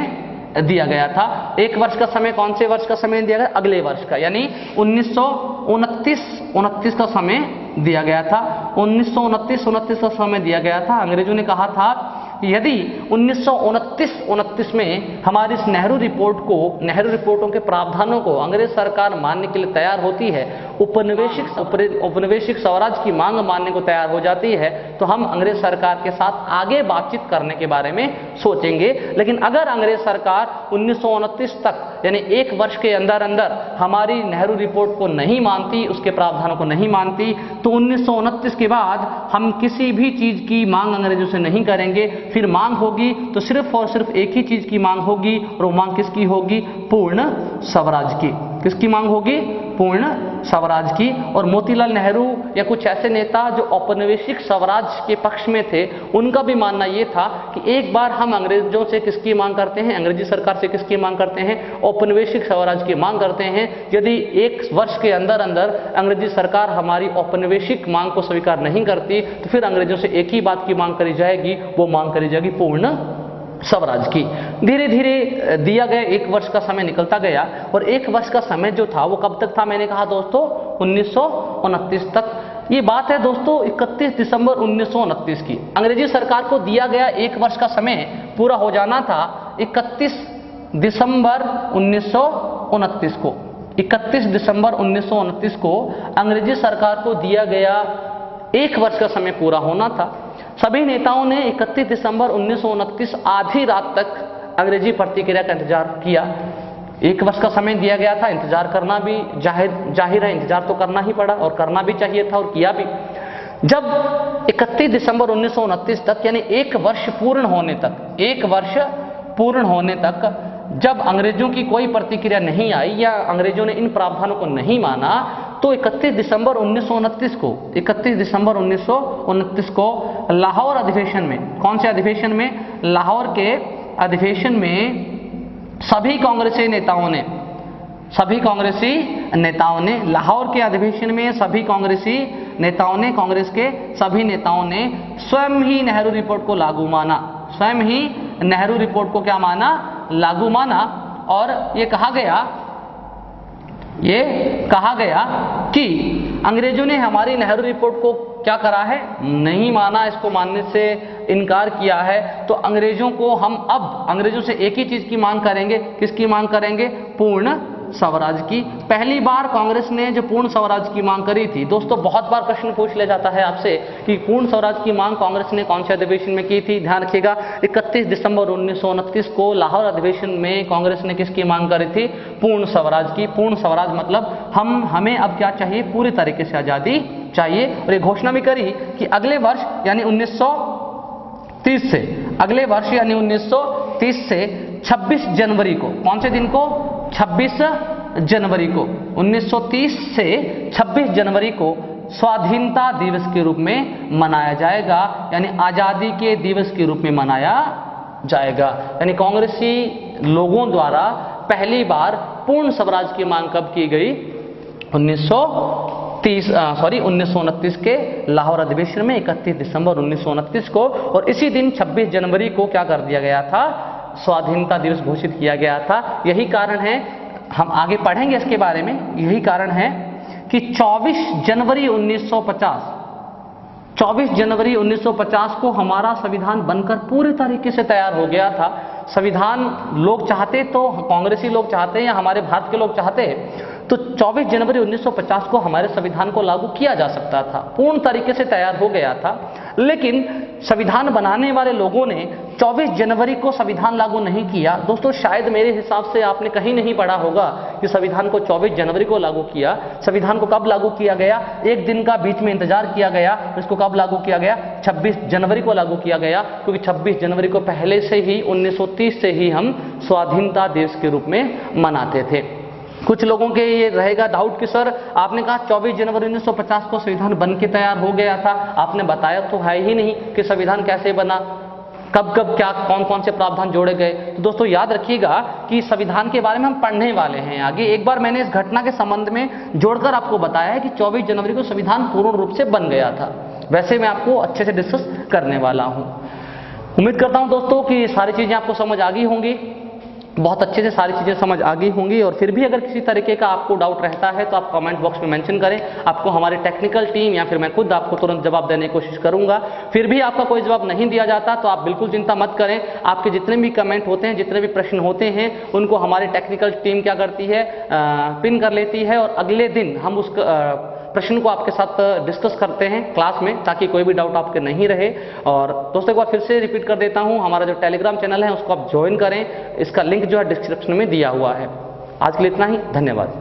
दिया गया था। 1 वर्ष का समय कौन से वर्ष का समय दिया गया, अगले वर्ष का, यानी 1929 का समय दिया गया था। 1929 का समय दिया गया था। अंग्रेजों ने कहा था यदि 1929 में हमारी इस नेहरू रिपोर्टों के प्रावधानों को अंग्रेज सरकार मानने के लिए तैयार होती है, औपनिवेशिक स्वराज की मांग मानने को तैयार हो जाती है, तो हम अंग्रेज सरकार के साथ आगे बातचीत करने के बारे में सोचेंगे। लेकिन अगर अंग्रेज सरकार 1929 तक यानी 1 वर्ष के अंदर अंदर हमारी नेहरू रिपोर्ट को नहीं मानती, उसके प्रावधानों को नहीं मानती, तो 1929 के बाद हम किसी भी चीज की मांग अंग्रेजों से नहीं करेंगे। फिर मांग होगी तो सिर्फ और सिर्फ एक ही चीज की मांग होगी, और वो मांग किसकी होगी, पूर्ण स्वराज की। किसकी मांग होगी, पूर्ण स्वराज की। और मोतीलाल नेहरू या कुछ ऐसे नेता जो औपनिवेशिक स्वराज के पक्ष में थे, उनका भी मानना यह था कि एक बार हम अंग्रेजों से किसकी मांग करते हैं, अंग्रेजी सरकार से किसकी मांग करते हैं, औपनिवेशिक स्वराज की मांग करते हैं। यदि 1 वर्ष के अंदर अंदर अंग्रेजी सरकार हमारी औपनिवेशिक मांग को स्वीकार नहीं करती, तो फिर अंग्रेजों से एक ही बात की मांग करी जाएगी, वो मांग करी जाएगी पूर्ण स्वराज की। धीरे धीरे दिया गया 1 वर्ष का समय निकलता गया, और 1 वर्ष का समय जो था वो कब तक था, मैंने कहा दोस्तों 1929 तक। ये बात है दोस्तों 31 दिसंबर 1929 की। अंग्रेजी सरकार को दिया गया 1 वर्ष का समय पूरा हो जाना था 31 दिसंबर 1929 को। 31 दिसंबर 1929 को अंग्रेजी सरकार को दिया गया 1 वर्ष का समय पूरा होना था। सभी नेताओं ने 31 दिसंबर 1929 आधी रात तक अंग्रेजी प्रतिक्रिया का इंतजार किया। 1 वर्ष का समय दिया गया था, इंतजार करना भी जाहिर है, इंतजार तो करना ही पड़ा और करना भी चाहिए था और किया भी। जब 31 दिसंबर 1929 तक यानी 1 वर्ष पूर्ण होने तक जब अंग्रेजों की कोई प्रतिक्रिया नहीं आई या अंग्रेजों ने इन प्रावधानों को नहीं माना, तो 31 दिसंबर 1929 को लाहौर अधिवेशन में, कौन से अधिवेशन में, लाहौर के अधिवेशन में सभी कांग्रेसी नेताओं ने लाहौर के अधिवेशन में सभी कांग्रेसी नेताओं ने, कांग्रेस के सभी नेताओं ने स्वयं ही नेहरू रिपोर्ट को लागू माना, स्वयं ही नेहरू रिपोर्ट को क्या माना, लागू माना। और ये कहा गया कि अंग्रेजों ने हमारी नेहरू रिपोर्ट को क्या करा है, नहीं माना, इसको मानने से इनकार किया है। तो अंग्रेजों से एक ही चीज की मांग करेंगे, किसकी मांग करेंगे, पूर्ण स्वराज की। पहली बार कांग्रेस ने जो पूर्ण स्वराज की मांग करी थी, दोस्तों बहुत बार प्रश्न पूछ लिया जाता है आपसे कि पूर्ण स्वराज की मांग कांग्रेस ने कौन से अधिवेशन में की थी। ध्यान रखिएगा 31 दिसंबर 1929 को लाहौर अधिवेशन में कांग्रेस ने किसकी मांग करी थी, पूर्ण स्वराज की। पूर्ण स्वराज मतलब हमें अब क्या चाहिए, पूरी तरीके से आजादी चाहिए। और ये घोषणा भी करी कि अगले वर्ष यानी 1930 से, अगले वर्ष यानी 1930 से 26 जनवरी को, कौन से दिन को, 26 जनवरी को, 1930 से 26 जनवरी को स्वाधीनता दिवस के रूप में मनाया जाएगा, यानी आजादी के दिवस के रूप में मनाया जाएगा। यानी कांग्रेसी लोगों द्वारा पहली बार पूर्ण स्वराज की मांग कब की गई, 1929 के लाहौर अधिवेशन में 31 दिसंबर 1929 को। और इसी दिन 26 जनवरी को क्या कर दिया गया था, स्वाधीनता दिवस घोषित किया गया था। यही कारण है, हम आगे पढ़ेंगे इसके बारे में, यही कारण है कि 24 जनवरी 1950 को हमारा संविधान बनकर पूरे तरीके से तैयार हो गया था। संविधान लोग चाहते तो, कांग्रेसी लोग चाहते या हमारे भारत के लोग चाहते तो 24 जनवरी 1950 को हमारे संविधान को लागू किया जा सकता था, पूर्ण तरीके से तैयार हो गया था। लेकिन संविधान बनाने वाले लोगों ने 24 जनवरी को संविधान लागू नहीं किया। दोस्तों शायद मेरे हिसाब से आपने कहीं नहीं पढ़ा होगा कि संविधान को 24 जनवरी को लागू किया। संविधान को कब लागू किया गया? एक दिन का बीच में इंतजार किया गया। इसको कब लागू किया गया? 26 जनवरी को लागू किया गया, क्योंकि 26 जनवरी को पहले से ही 1930 से ही हम स्वाधीनता दिवस के रूप में मनाते थे। कुछ लोगों के ये रहेगा डाउट कि सर आपने कहा 24 जनवरी 1950 को संविधान बन के तैयार हो गया था, आपने बताया तो है ही नहीं कि संविधान कैसे बना, कब कब क्या कौन कौन से प्रावधान जोड़े गए। तो दोस्तों याद रखिएगा कि संविधान के बारे में हम पढ़ने वाले हैं आगे। एक बार मैंने इस घटना के संबंध में जोड़कर आपको बताया है कि 24 जनवरी को संविधान पूर्ण रूप से बन गया था। वैसे मैं आपको अच्छे से डिस्कस करने वाला हूं। उम्मीद करता हूं दोस्तों कि सारी चीजें आपको समझ आ गई होंगी, बहुत अच्छे से सारी चीज़ें समझ आ गई होंगी। और फिर भी अगर किसी तरीके का आपको डाउट रहता है तो आप कमेंट बॉक्स में मेंशन करें, आपको हमारी टेक्निकल टीम या फिर मैं खुद आपको तुरंत जवाब देने की कोशिश करूंगा। फिर भी आपका कोई जवाब नहीं दिया जाता तो आप बिल्कुल चिंता मत करें, आपके जितने भी कमेंट होते हैं, जितने भी प्रश्न होते हैं, उनको हमारी टेक्निकल टीम क्या करती है, पिन कर लेती है और अगले दिन हम उस प्रश्न को आपके साथ डिस्कस करते हैं क्लास में, ताकि कोई भी डाउट आपके नहीं रहे। और दोस्तों एक बार फिर से रिपीट कर देता हूं, हमारा जो टेलीग्राम चैनल है उसको आप ज्वाइन करें, इसका लिंक जो है डिस्क्रिप्शन में दिया हुआ है। आज के लिए इतना ही, धन्यवाद।